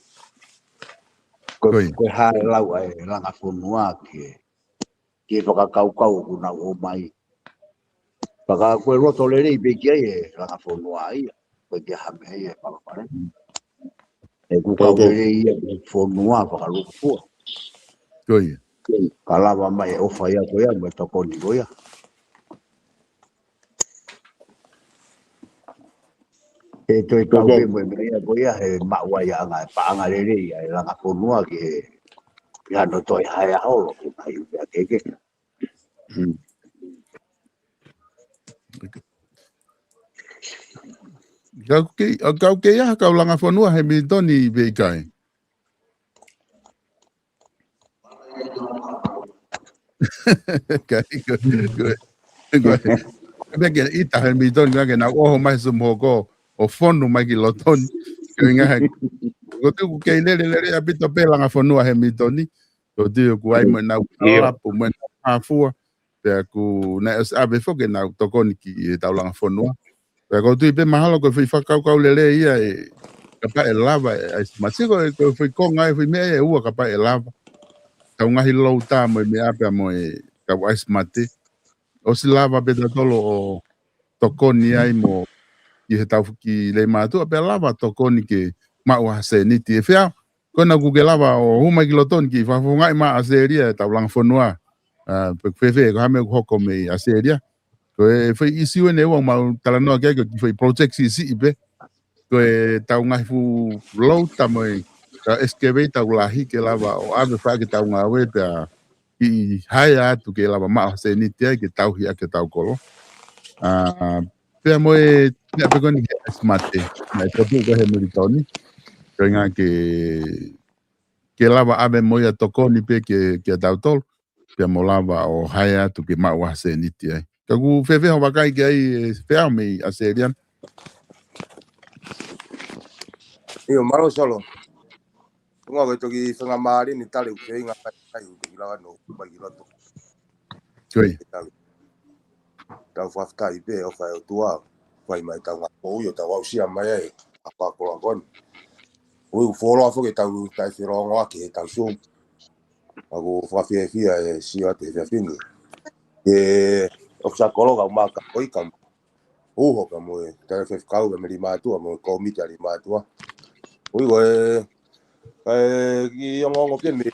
Speaker 5: ko ha lau ai langa fonua ke whakakau ku na o mai paka ko roto le nei pe ki ai langa fonua ai ko ke ha me ai paka e ku ka le ia fonua paka lu fu
Speaker 1: koi
Speaker 5: kala mai o fa ia ko ia me to ko ni ko ia e toi kau pe mo me ia ko ia e ma wa ia nga pa nga le nei ai langa fonua ke ya no toi hai holo ku ai ke
Speaker 1: kau ke ya kau langa fonua he mitoni be kai Bege ita he mitoni nga na o mai sum hoko o fonu mai ki loton nga ko tu ke le abito pe langa fonua he mitoni to tu ku ai mo na po mo na fu pe ku na abe fo ke na to kon ki ta langa fonua pe ko tu pe mahalo ko fi fa kau le ia e kapa e lava ma siko ko fi ko ngai fi me e u kapa e lava ta ngahi lo ta mo me ape mo e ka wais mate o si lava be da tolo o tokoni ai mo i he tau ki le matu pe lava tokoni ke ma wa se ni ti fia kona ku ke lava o huma ki loton ki fa funga ma aseria ta lang fonua pe fe ko ha me ko me aseria ko e foi isi ne wa ma tala no ke ki foi project si be ko e ta nga fu lo ta mo ka esqueve ta lahi ke lava o ave fa ke ta nga we ta I haya tu ke lava ma se ni te ke tau hia ke tau kolo pe mo e pe koni smarte na to tu ko he militoni ko nga ke lava ave mo ya toko ni pe ke tau tol pe mo lava o haya tu ke ma wa se ni te ka ku fe ho bakai ke ai fe me a serian
Speaker 6: io malo solo ngo ve to ki sanga mari ni tale u fe nga ai u ki la no ba ki loto
Speaker 1: koi
Speaker 6: ta fa ta I pe o fa o tua vai mai ta nga o yo ta wa sia mai ai a pa ko gon o fo lo fo ke ta u ta fi ro nga ki ta su a go fa fi e si a te fini e o sa ko lo ga ma ka o I kam o ho ka mo e ta fe ka u me ri ma tu mo ko mi ta ri ma tu o go ki ngo pe me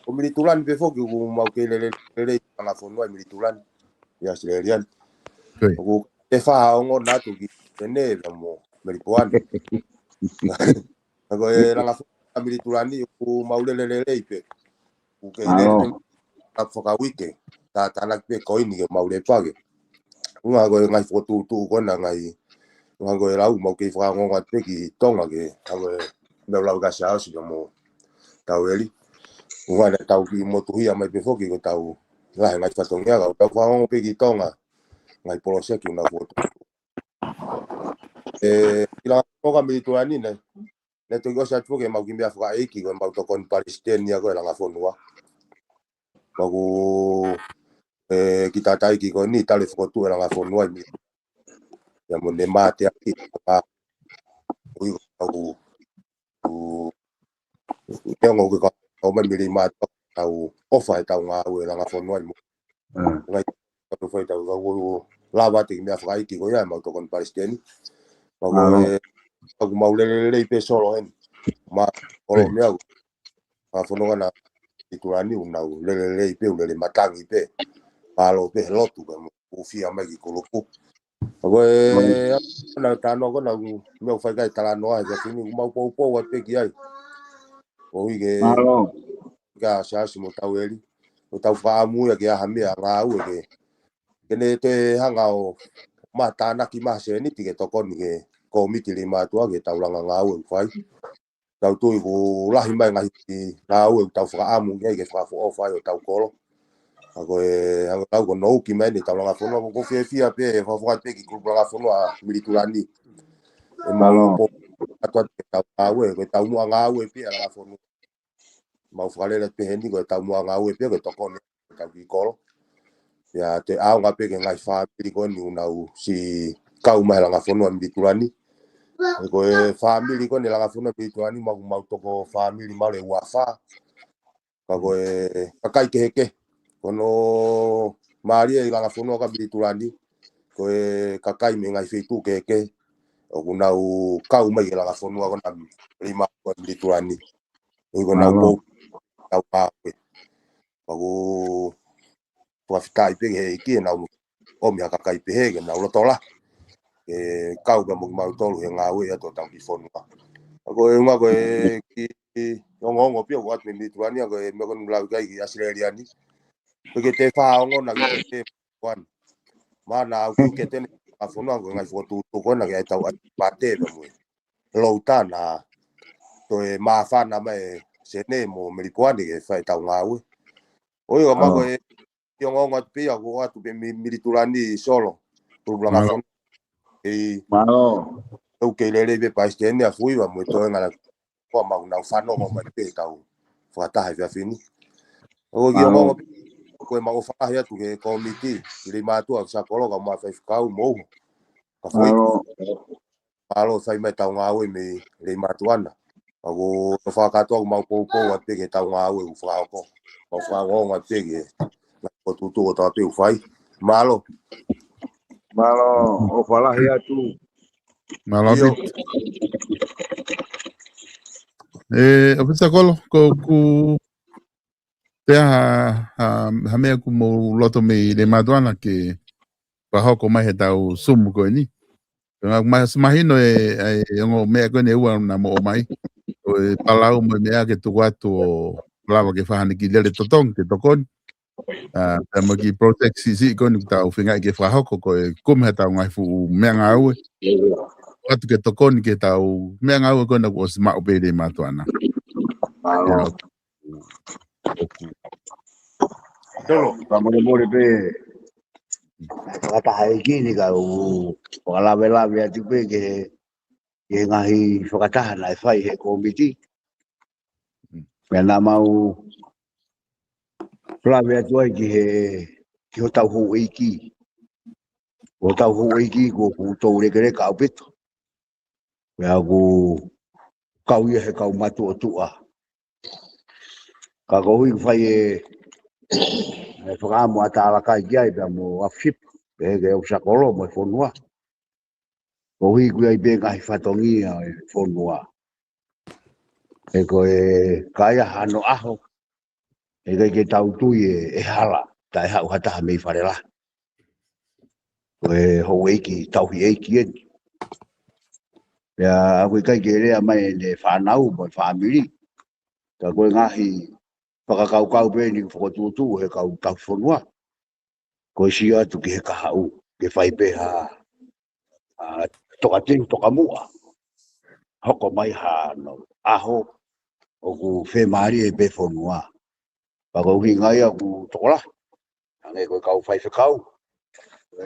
Speaker 6: o mi tulan pe fo ki mau ke le nga fo no mi tulan ya Australian Ko te whaongo natu ki tene mo meripuani. Ko e langa famili tulani ku maulelele ipe. Ku ke le ta whakawike. Ta tanak pe koini ke maule page. Unga ko ngai fotu tu kona ngai. Unga ko lau mau ke whaongo pe ki tonga ke. Ko me lau ga sa si mo taueli. Unga le tau ki motuhia mai pe foki ko tau. Lai ngai fatongia ga tau whaongo pe ki tonga. Ngai poloseki una foto. Ila toka milituani ne to gosa tuke mau kimbia fuka iki ko mau tokon Palestina ko langa fonua. Mau kita tai ki ko ni tale foto langa fonua ni. Ya mo ne mate aki pa. Ui ko ngo ko ko me mili mat tau ofa tau nga we langa fonua mo. Ngai ko foi tau ko lava te kimbia fuka iki ko ya mau tokon Palestina. Aku mau lele pe solo en ma olo mea a fono na iturani unau lele pe lele matangi pe palo pe lotu ka mo fia mai ko loku ko na tano ko na me fa ga tala no a fini mau po wa pe ki ai o ige ga sha si mo taweli o tau fa mu ya ga hame nga u ke kene te hanga o mata na ki ma se ni ti ke tokon ke ko mitili ma tua ke tau langa nga u fai tau tu ko lahi mai ngai na u tau fa amu ke fa fo fai o tau kolo ako hanga tau ko no ki mai ni tau langa fono ko fia pe fa fa pe ki ko langa fono a militulani e mau po atwa tau awe ko tau mu nga u pe langa fono mau fa le pe hendi ko tau mu nga u pe ko tokon tau ki kolo ya te au nga pe ke ngai fa pe ko ni unau si kau mai langa fono a militulani ko family ko ni langa fono militulani mau toko family mau le wafa ko kakai ke kono maria langa fono ka militulani ko kakai me ngai fitu ke o kunau kau mai langa fono ko na lima ko militulani ko na ko tau pa ko fitai pe ke na o mi kakai pe ke na lo tola kau ka mo mau tolu nga we to tau ki fono ko nga ko ki ngo pio wat mi militulani ko me kon la kai ki australiani porque te fa ngo na te kwan mana au ke te a fono ngo ngai foto to kona ke tau pate mo lo tana to e ma fa na me se ne mo me kwani ke fa tau ngau oi o ma ko yo ngo pe ko atu pe militulani solo por blanca fono e o ke le be pa stene a fui va mo to ngala ko ma na fa no mo pe tau fa ta ha fini o ki ngo ko ma o fa ya tu ke komiti le ma tu sa kolo ka ma fa ka mo ka foi palo sai me tau ngau me le ma tu ana ako fa ka to ma po wa pe ke tau ngau u fa ko o fa ngo wa pe ke ko tu ta pe u fai malo
Speaker 5: o fala ya tu
Speaker 1: Malo bit. O pisa kolo ko ku te ha mea ku mo loto me le maduana ke pa hoko mai he tau sumu ko ni. Mas imagino ngo mea ko ne ua na mo mai. O palau mo mea ke tu watu o lava ke whahani ki lele totong ke tokon. Mo ki protect si ko ni tau whingai ke whahoko ko e kum he tau ngai fu mea ngā ue. Watu ke tokon ke tau mea ngā ue ko na ko si mao pe le matuana.
Speaker 5: Tolo, vamos a morir pe. Kata hai kini ka o lave atu pe ke ngahi whakataha nai whai he komiti. Mea nā mau lave atu ai ki ho tau hou eiki. O tau hou eiki ko tau rekere ka upito. Mea ko kau ia he kau matu o tua. Ka kohui whai e whakaamu ata alakai ki ai pia mo afship. Ke o sakolo mo e whonua. Kohui kui ai pe ngahi whatongi e whonua. E ko e kaya hano aho. E kai ke tau tui e hala. Ta e hau hataha mei wharela. koe hou eiki tauhi eiki eni. Pea a koe kai ke rea mai le whanau mo whamiri. Ka koe ngahi whakakaukau pe ni whakotutu he kau whanua. Koe si atu ki he kahau, ke whai pe ha toka tinu toka mua. Hoko mai ha no aho o ku whemari e pe whanua. Pako ki ngai a ku tokola. Ange koe kau whai whakau.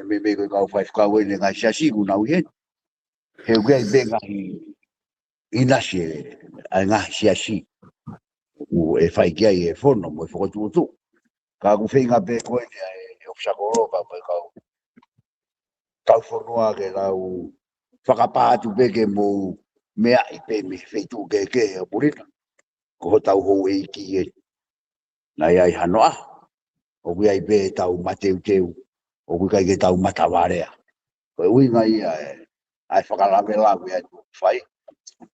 Speaker 5: Me koe kau whai whakau e le ngai siasi ku nau hen. He uke be ngahi inasi e ngahi siasi. U e whai kia i e whono mo e whakotutu. Ka ku whinga pe koe e opsakoro ka koe kau whanua ke lau whakapātu pe ke mo mea i pe me wheitu ke he o purina. Ko tau hou e iki e. Nai ai hanoa. O kui ai pe tau mateu teu. O kui kai ke tau matawarea. Koe ui ngai ai whakalame la kui ai whai.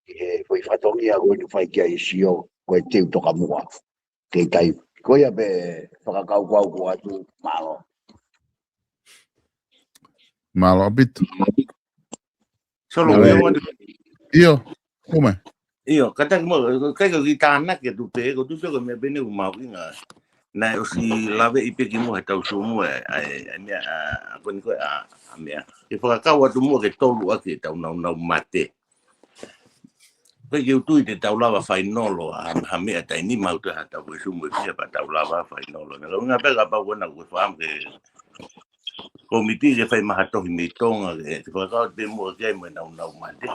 Speaker 5: He koe whatongi a koe tu whai kia i sio koe teu toka mua. Kei tai koe a pe whakakau kau kua atu malo.
Speaker 1: Malo apito.
Speaker 3: Solo
Speaker 1: Ale.
Speaker 3: eu ando
Speaker 1: Io, come?
Speaker 3: io kata mo kai ko kitana ke tu pe ko me bene u mau inga na o si lave i pe ki mo ta so mo ai me a ko ni ko a me e fa ka wa tu mo ke tolu a ke ta na mate ko eu tu te ta lava fai nolo a me ta ni mau ta ta ko su mo ki pa ta lava fai nolo na nga pe ga pa ko na ko fa ke komiti ke fai mahato mi tonga ke fa ka te mo ke mo na mate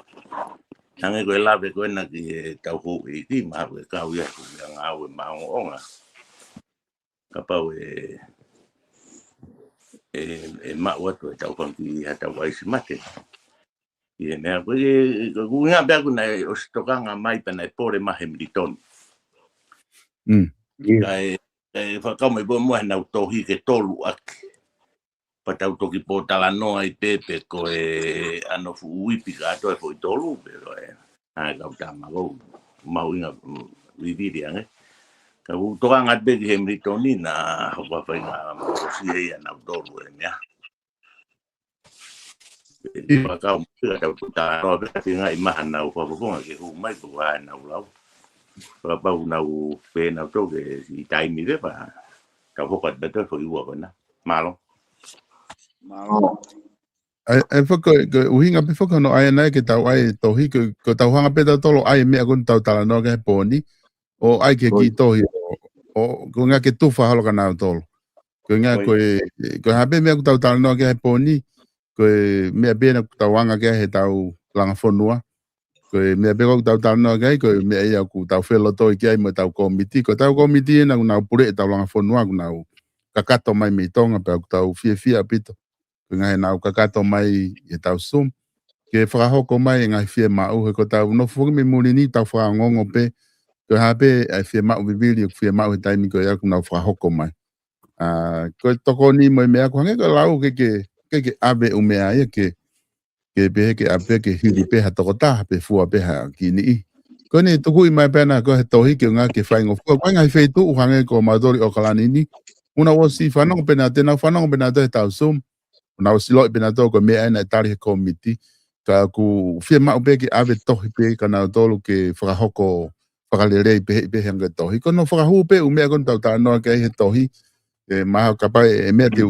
Speaker 3: Nange koe lawe koe na ki tau hou i ti maa koe kau ia ku mea ngā ue maongo onga. Ka pau e maa watu e tau whanki ha tau waisi mate. I e mea koe ku ngā bea kuna e o stokanga mai pana e pore mahe militoni. Ka e whakau mai bua mua nau tohi ke tolu aki. Pa tau toki po tala noa i pepe ko e ano fu uipi ka ato e fo i tolu pero e ai kau tama kou mau inga viviri ange kau toka ngat be ki militoni na hokwa whai ngā morosia ia nau tolu e mea kau mga tau tala noa peka tinga i maha nau whapaponga ke hu mai ko wae nau lau whapau nau pe nau toke i taimi re pa kau hokat beto fo i ua kona malo
Speaker 1: Ai whaka, uhinga pe whaka no ai nai ke tau ai tohi, ko tau hanga pe tau tolo ai mea kun tau tala no ke he pōni, o ai ke ki tohi, o ko ngā ke tuwha halo ka nāu tolo. Ko ngā koe hape mea ku tau tala no ke he pōni, koe mea bēna ku tau hanga ke he tau langa whanua, koe mea bēna ku tau tala no ke he, koe mea ia ku tau whelo toi ki ai mo tau komiti, ko tau komiti e na ku nāu pure e tau langa whanua, ku nāu kakato mai mi tonga, pēr ku tau fia apito. Ngai nau kakato mai e tau sum ke whakahoko mai e ngai fie mau he ko tau no fuki me muri ni tau whakangongo pe ko hape e fie mau viviri fie mau he taimi ko e aku nau whakahoko mai ko toko ni mo mea ko hange ko lau ke ave umea ia ke behe ke ape ke hiri pe ha toko ta pe fua pe ha ki ni ko ni tuku i mai pena ko he tohi ke ngā ke whaingo ko ngai whaitu hange ko maudori o kalani ni una wosi whanongo pena tena whanongo pena to he tau sum Nau siloi pena tō ko mea ena e tari he komiti. Ka ku whia mau pe ki awe tohi pe ka nau tōlu ke whakahoko whakalerei pe hanga tohi. Ko no whakahu pe u mea kon tau tā noa ke he tohi. E maha kapai e mea te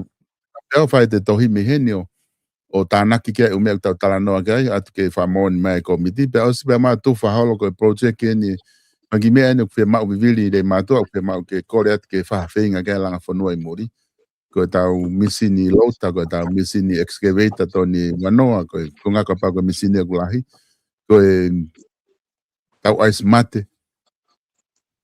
Speaker 1: peo whai te tohi me heni o tānaki ke u mea tau tala noa ke ai atu ke whamoni mai komiti. Pe osi pe maa tu whaholo ko e project ke ni magi mea ene whia mau vivili re mātua whia mau ke kore atu ke whahawhinga ke langa whanua i muri. Ko tau misini lota, ko tau misini excavator to ni manoa, ko ngā ka pa ko misini akulahi, ko tau ice mate.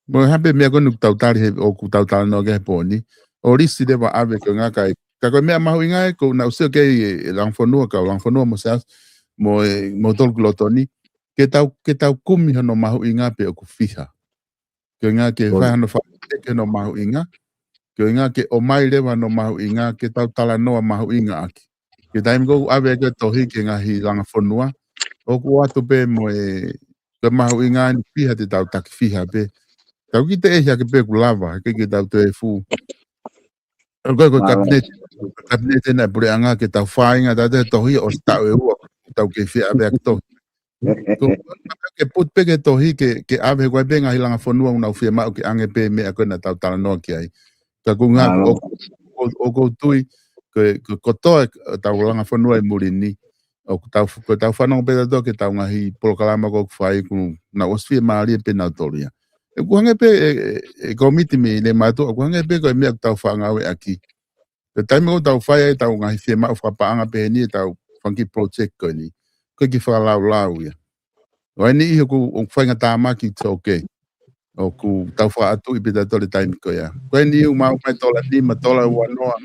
Speaker 1: Mo hape mea konu tau tari o ku tau tala no ke poni. O risi dewa ave ko ngā kai. Ka ko mea mahu ingai, ko na usio ke langfonua ka, langfonua mo seas, mo tolku lotoni, ke tau kumi hano mahu ingai pe o ku fiha. Ko ngā ke whahano whahano ke no mahu ingai, Ko inga ke o mai lewa no mahu inga ke tau tala noa mahu inga aki. Ke taimi kou awe ke tohi ke ngahi langa whanua. O ku atu pe mo ke mahu inga ni piha te tau taki fiha pe. Tau ki te ehia ke pe ku lava. Ke tau te e fu. Koe kabinet. kabinete na pure anga ke tau whainga tate tohi o stau e ua tau ke whia abe ak tohi. Ko ke put pe ke tohi ke abe koe benga hilanga whanua unau whia mau ke ange pe mea koe na tau tala noa ki ai. Ka kunga o ko tui ko kotoa tau langa whanua i muri ni. O tau whanong peta to ke tau ngahi polokalama ko whai ku na oswia maari e pe na toria. E kuhange pe e komiti mi le matu, o kuhange pe koe mea tau whangawe aki. Te taime o tau whai e tau ngahi whia mau whapaanga pe ni e tau whanki project koe ni. Koe ki whakalau lau ia. O ai ni iho ku o whainga tāmaki te okay. O ku tau wha atu i peta tole taime koe ia. Koe ni u mau mai tola lima, tola wanoa,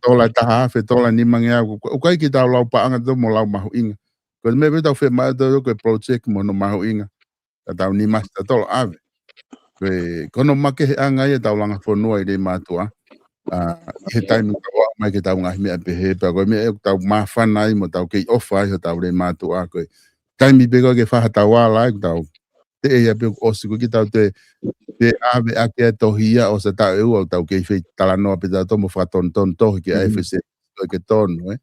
Speaker 1: tola tahawhe, tola ni mangea. O kai ki tau lau paanga to mo lau mahu inga. Koe me pe tau whea mai tau koe project mo no mahu inga. Ta tau ni masta tola ave. Koe kono make he anga ia tau langa whanua i le matua. He taime kawa mai ke tau ngahi mea pehe. Pa koe mea e tau mawhanai mo tau kei ofa i ho tau le matua koe. Taimi pe koe ke whahatau ala e tau. Te ea pe osi koe ki tau te ave ake a tohia o sa tau e ua tau kei whei tala noa pe tau tomo whaton ton tohi ke AFC koe ke tonu e.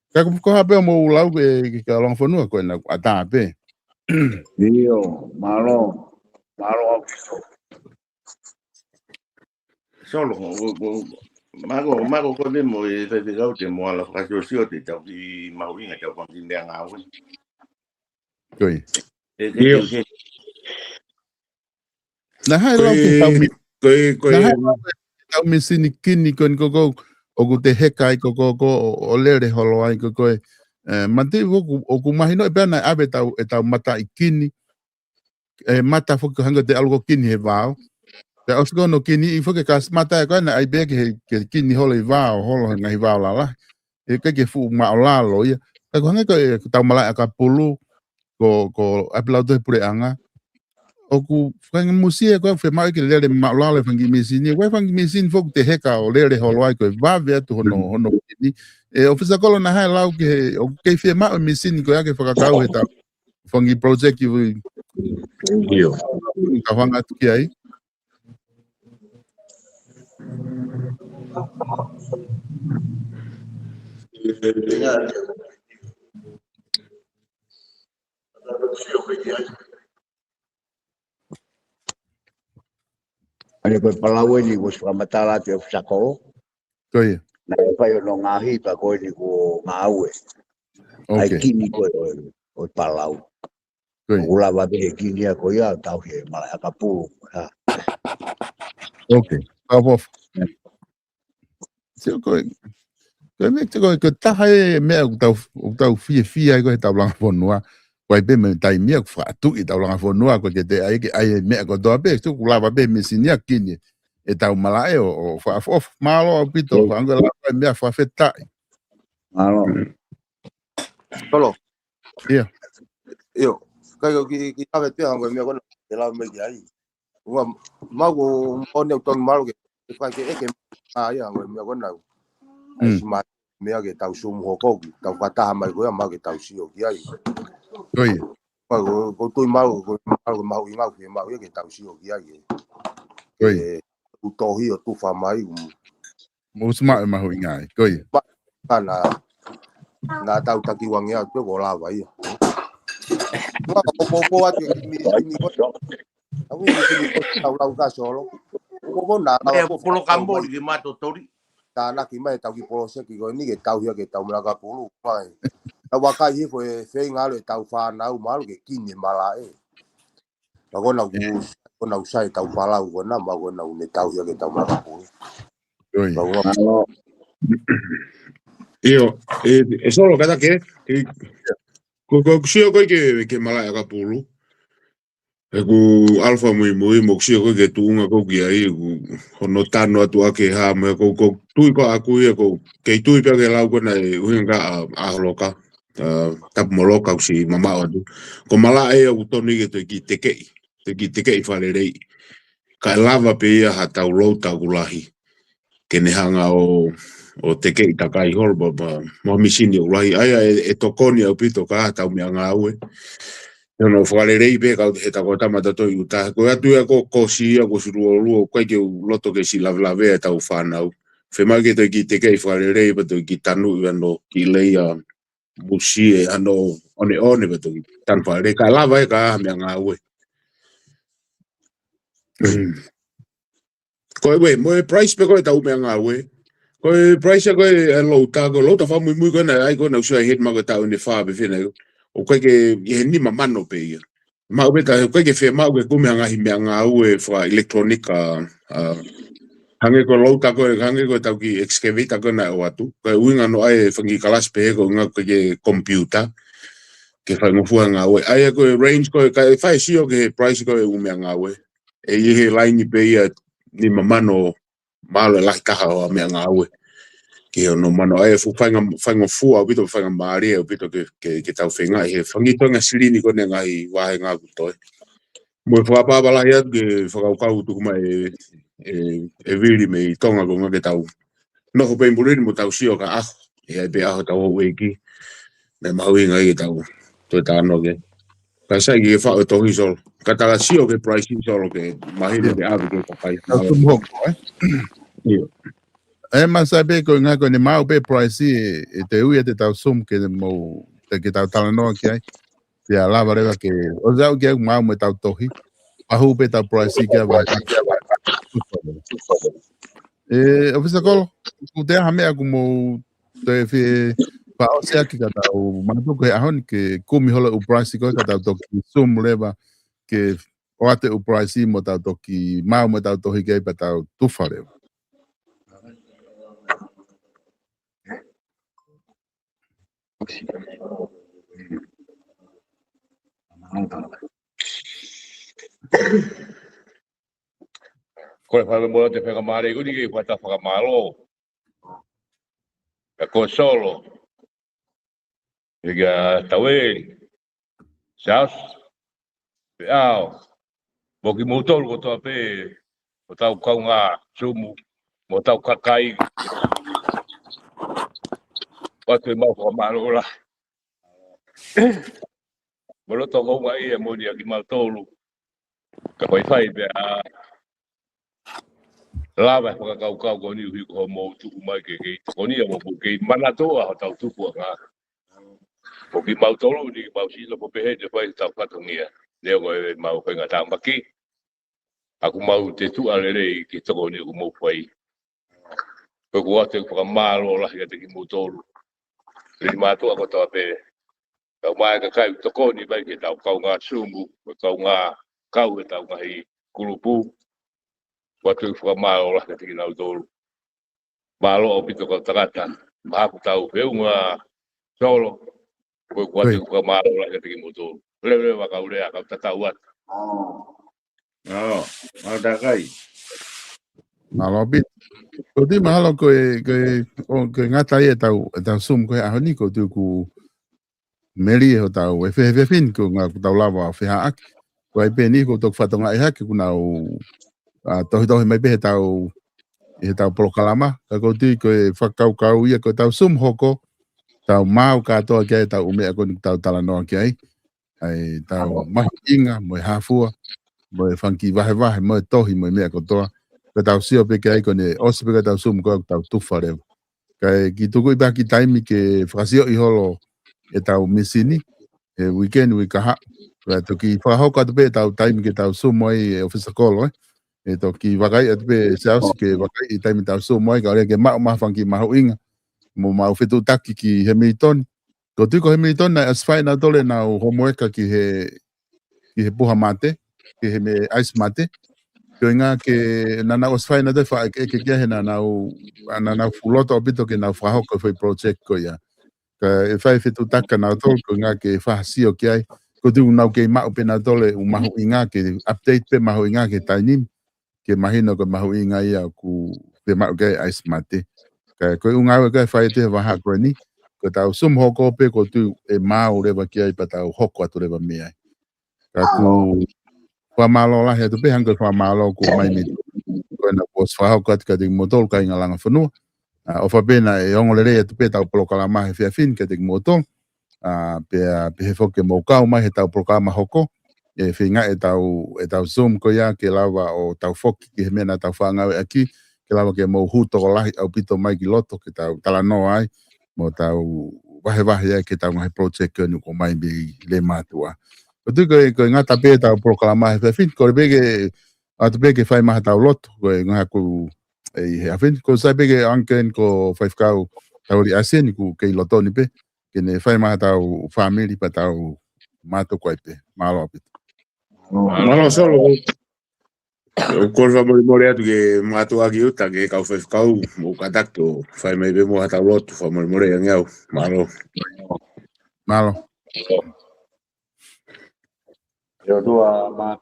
Speaker 1: Ka ko hape o mo ulau ke ka longa whanua koe na ata pe.
Speaker 5: Dio, malo au kiso.
Speaker 4: Solo, mago ko be mo e te gau te mo ala whakasio te tau ki mauinga tau kontinea ngā ui.
Speaker 1: Koe.
Speaker 4: E
Speaker 1: Na hai lau ke tau mi.
Speaker 3: Koe.
Speaker 1: Na hai lau ke tau mi sini kini koe koko o ku te heka i koko o lere holo ai koko e. Mati o ku mahino e pēna abe e tau mata i kini. Mata whuka hanga te aluko kini he vāo. Te osiko no kini i whuka kas mata e koe na ai beke ke kini holo i vāo, holo ngahi vāo lala. E ke fu ma o lalo ia. Ka hanga koe tau malai a ka pulu ko apilau te pure anga. O ku whanga musia koe whe mai ke lere ma o lalo whangi misini. Koe whangi misini whuka te heka o lere holo ai koe vāwe atu hono kini. E ofisa kolo na hai lau ke o kei whe mai o misini koe ake whakakau he tau. Whangi project i
Speaker 3: Io.
Speaker 1: ka whanga atu ki ai.
Speaker 5: Ane koe palau e ni ko whakamatala te o whakakolo.
Speaker 1: Koe.
Speaker 5: Na e whai o no ngahi pa koe ni ko ngā aue. Ai kini koe o palau. Ula wa be kini a koe a tau he malai a ka pulu.
Speaker 1: Okay. Pavof. Se koe me te koe taha e mea tau fia koe tau langa whanua. Koe be me tai mea ku whaatu i tau langa whanua koe ke te ai mea koe toa be. Tu kulawa be me sinia kini. E tau malae o whaafof. Malo o pito. Whango la koe mea whawhetai.
Speaker 5: Malo.
Speaker 6: Tolo.
Speaker 1: Ia.
Speaker 6: Io. Kai ki tawe te hango mea kona te lau me ki ai. Ua mago one o tonu malo ke whai ke eke ai hango mea kona. Ai si mai mea ke tau sumu hokoku. Tau whataha mai koea mau ke tau sio ki ai.
Speaker 1: Koe.
Speaker 6: Ko tui mau mau i ngau ke mau ke tau sio ki ai.
Speaker 1: Koe.
Speaker 6: U tohi o tuwha mai.
Speaker 1: Musma e mahu ingai. Koe.
Speaker 6: Na tau taki wangi au te ko lawa ia. Ko atu ki mi ko. Au ni ko tau lau ka solo. Ko na
Speaker 4: e polo kambo i mato tori.
Speaker 6: Ta na ki mai tau ki polo se ki ko ni ke tau hia ke tau mala ka polo pai. Na waka hi ko e fe ngalo e tau fa na u malu ke kini mala e. Na ko na usai tau pala ko na ma ko na ne tau hia ke tau mala ka polo.
Speaker 1: Koe.
Speaker 3: Io, e solo kada ke ko sio ko ke malai ka pulu. E ku alfa mui mo sio ko ke tunga ko ki ai ku hono tano atu ake ha me ko tui ko aku e ko ke tui pe ke lau ko na uhinga a loka. Tap moloka si mama atu. Ko mala e o toni ke te ki teke fale rei. Ka lava pe ia ha tau lo tau kulahi. Ke ne hanga o teke i takai holba ma misini o rai ai e tokoni au pito ka tau mea ngā ue. No whakarerei pe kau he tako tamata toi uta. Ko atu e ko si ia ko suru o luo koe ke loto ke si lavlave e tau whanau. Whema ke toi ki te kei whakarerei pa toi ki tanu i ano ki leia musi e ano one pa toi ki tanu whakarerei. Ka lava e ka aha mea ngā ue. Koe we, moe price pe koe tau mea ngā ue. Koe price koe e louta whamui mui koe na ai koe na usua hit ma koe tau ni whape whina. O koe ke i he nima mano pe ia. Mau beta koe ke whea mau ke kumea ngahi mea ngā ue wha elektronika hange ko louta koe, hange koe tau ki excavator koe na o atu. Koe uinga no ai whangi kalas pe ko ngā koe ke computer. Ke whaingofua ngā ue. Ai koe range koe, kai whai sio ke price koe umea ngā ue. E ihe laini pe ia ni mamano malo lai taha o mea ngā ue. Ke ono mano ai fu whainga fua o bito whainga maari o bito ke tau whenga he whangi toinga silini kone ngai wahe ngā kutoi. Moe whakapāpalahi atu ke whakaukau tukuma e viri me i tonga ko ngā ke tau. Noho pe impurini mo tau sio ka aho. E ai pe aho tau o weki. Me maui ngai ke tau. Toi tāno ke. Ka sai ki e whao e tohi solo. Ka taka sio ke price solo ke mahiri ke awi ke kapai.
Speaker 1: Tau tumhoko,
Speaker 3: Iyo.
Speaker 1: E masai pe ko ngā koe ni mau pe price e te ui e te tau sum ke mo te ke tau talanoa ki ai. Te a lava rewa ke o zau ke au mau me tau tohi. Ahu pe tau price ke awa. E ofisa kolo, ku te aha mea ku mo te whi pa o sea ki ka tau manatuko he ahoni ke kumi hola u price koe ka tau toki sum rewa ke o ate u price mo tau toki mau me tau tohi ke pa tau tufa rewa.
Speaker 7: Koe whawe mora te whakamare uni ki whata whakamalo. Ka koe solo. E kia taweri. Saus. Pe ao. Mo ki motoru ko toa pe. Mo tau kaunga sumu. Mo tau kakai. Watu e mau whakamalo la. Mo roto honga i e moni a ki maltolu. Ka whai whai pe a. Lava whakakau ko ni uhi ko mo tuku mai ke tokoni mo ke mana toa ho tau tuku nga. Ko ki mau tolu ni mau silo po pe he vai tau patongia. Leo ko e mau whenga tāmaki. Aku mau te tu alere ki tokoni ko mo whai. Ko ko ate whakamalo la hia te ki mo tolu. Ri mātua ko tau pe. Kau mai ka kai tokoni vai ke tau kau ngā sumu. Kau ngā kau e tau ngahi kulupu. Watu whakamalo la te ki nau tolu. Malo o pito ko takata. Mahaku tau peunga solo. Koe watu whakamalo la te ki nau tolu. Leo waka urea kau tatau atu.
Speaker 3: Mau takai.
Speaker 1: Malo bit. Ko ti mahalo koe ngata e tau sum koe ahoni ko tu ku meri e ho tau e whehe fin ko ngā tau lawa wheha aki. Ko ai pe ni ko tok whatonga e haki ku nau tohi mai pe he tau polokalama. Ka ko ti koe whakau ia ko tau sum hoko. Tau mau katoa kia e tau umea ko ni tau talanoa kia ai. Ai tau mahi inga mo e hafua. Mo e whanki wahe mo e tohi mo e mea ko toa. Ka tau sio pe kia ko ne osi pe ka tau sum ko tau tufa reo. Kai ki tuku i baki taimi ke whakasio i holo e tau misini. E weekend kaha. Ka toki whakahoko atu pe tau taimi ke tau sum mo e ofisa kolo E toki wakai atu pe seausi ke wakai i taimi tau sum mo ka ore ke mao whanki maho inga. Mo mau whetu taki ki he militoni. Ko tuko he militoni na asfai na tole na homoeka ki he puha mate. Ki he me ice mate. Ko inga ke nana asfai na te wha e ke kia he na nau fuloto o pito ke nau whahoko whai project ko ia. Ka e whai whetu taka nau tole ko inga ke whahasio ki ai. Ko tuku nau ke mao pe na tole maho inga ke update pe maho inga ke tainim. Ke mahino ko maho inga ia ku pe mao ke ice mate. Ko unga we ka whai te waha koe ni. Ko tau sum hoko pe ko tu e mau rewa ki ai pa tau hoko atu rewa mea ai. Ka ku whamalo la he tu pe hanga whamalo ku mai ni. Ko na pos whahoko atu ka te motol ka inga langa whanua. O whapena e ongolere e tu pe tau polokalama he whiawhin ka te motol. Pe he whoke moukau mai he tau polokalama hoko. E whinga e tau zoom ko ia ke lawa o tau whoki ki he mena tau whangawe aki. ke lava ke mo huto ko lahi au pito mai ki loto ke tau tala no ai mo tau wahe ai ke tau ngai project ke nu ko mai bi le matua. O tu ko ngata pe tau proklama he fin ko bege atu bege fai maha tau loto ko ngai ku e afin ko sai bege anken ko 5 kau tau ri asen ku ke loto ni pe ke ne fai maha tau family pa tau mato ko pe malo pe.
Speaker 3: Malo solo. O korva more atu ke mato agi uta ke kau fai kau mo katakto fai mai be mo hata loto fa more yang yau malo.
Speaker 2: Yo tua ma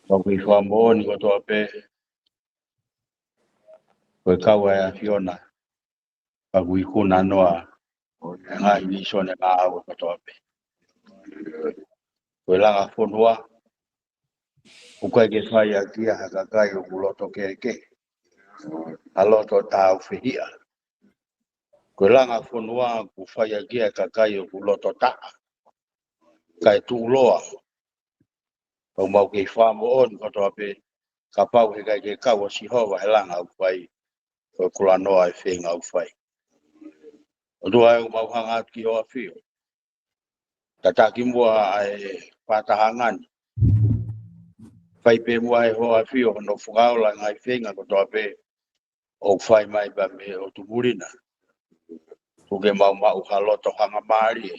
Speaker 2: ko ki fa mo ni ko to pe ko ka wa Fiona pa wi ku na noa nga ni so ne ba ko to pe ko la ga fonwa ko ke fa ya ki ha ka yo lo to ke alo to ta u fia ko la ga fonwa ku fa ya ki ka yo lo to ta kai tu loa o mau ke fa mo on ko to pe ka pau he kai ke ka wa si ho wa la nga fai ko kula no ai fe nga fai o do ai mau hanga ki o fi ta ki mo ai pa ta hangan fai pe mo ai ho fi o no fuga la nga fe nga ko to pe o fai mai ba me o tu burina o ke mau ha lo to hanga mari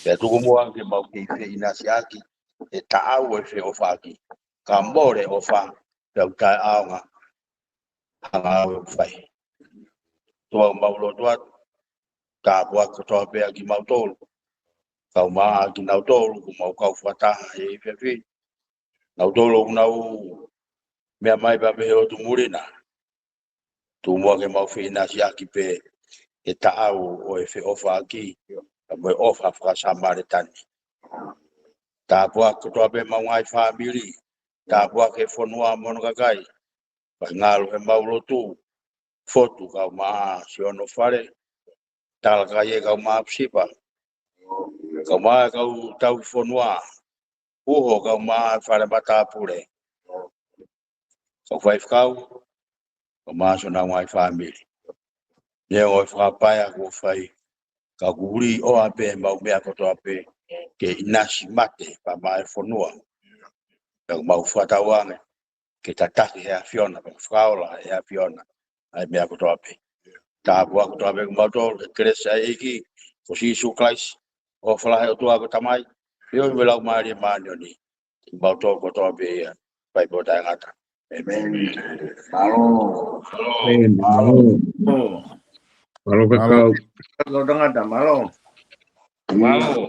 Speaker 2: e tu mo ke mau ke fe ina siaki e ta au e fe o fa ki ka more o fa tau tai aonga hanga o fai tua mau lo tua ka bua ko to pe ki mau tolu ka ma ki nau tolu ko mau ka fata e fe fe nau tolu nau me mai ba me o tu murina tu mo ke mau fe na sia ki pe e ta au o e fe o fa ki mo o fa fa samaritan ta bua ko to pe mau ai family ta bua ke fonua mono ka kai pa ngalo e mau lo tu foto ka ma si ono fare tal ka ye ka ma psipa ka ma ka tau fonua uho ka ma fare bata pure so fai kau ka ma so na mai family ye o fa pa ya ko fai ka guri o ape ma me ko to ape ke inashi mate pa ma fonua ka ma fata wange ke tataki ya Fiona pa fraula ya Fiona ai me ko to ape ta bua ko to ape ma to kresa iki ko si su klais o fala o to ape tamai yo me la mari manio ni ba to ko to ape pai bota ngata amen malo
Speaker 3: Malo kakao.
Speaker 4: Lo danga da malo.
Speaker 7: Malo.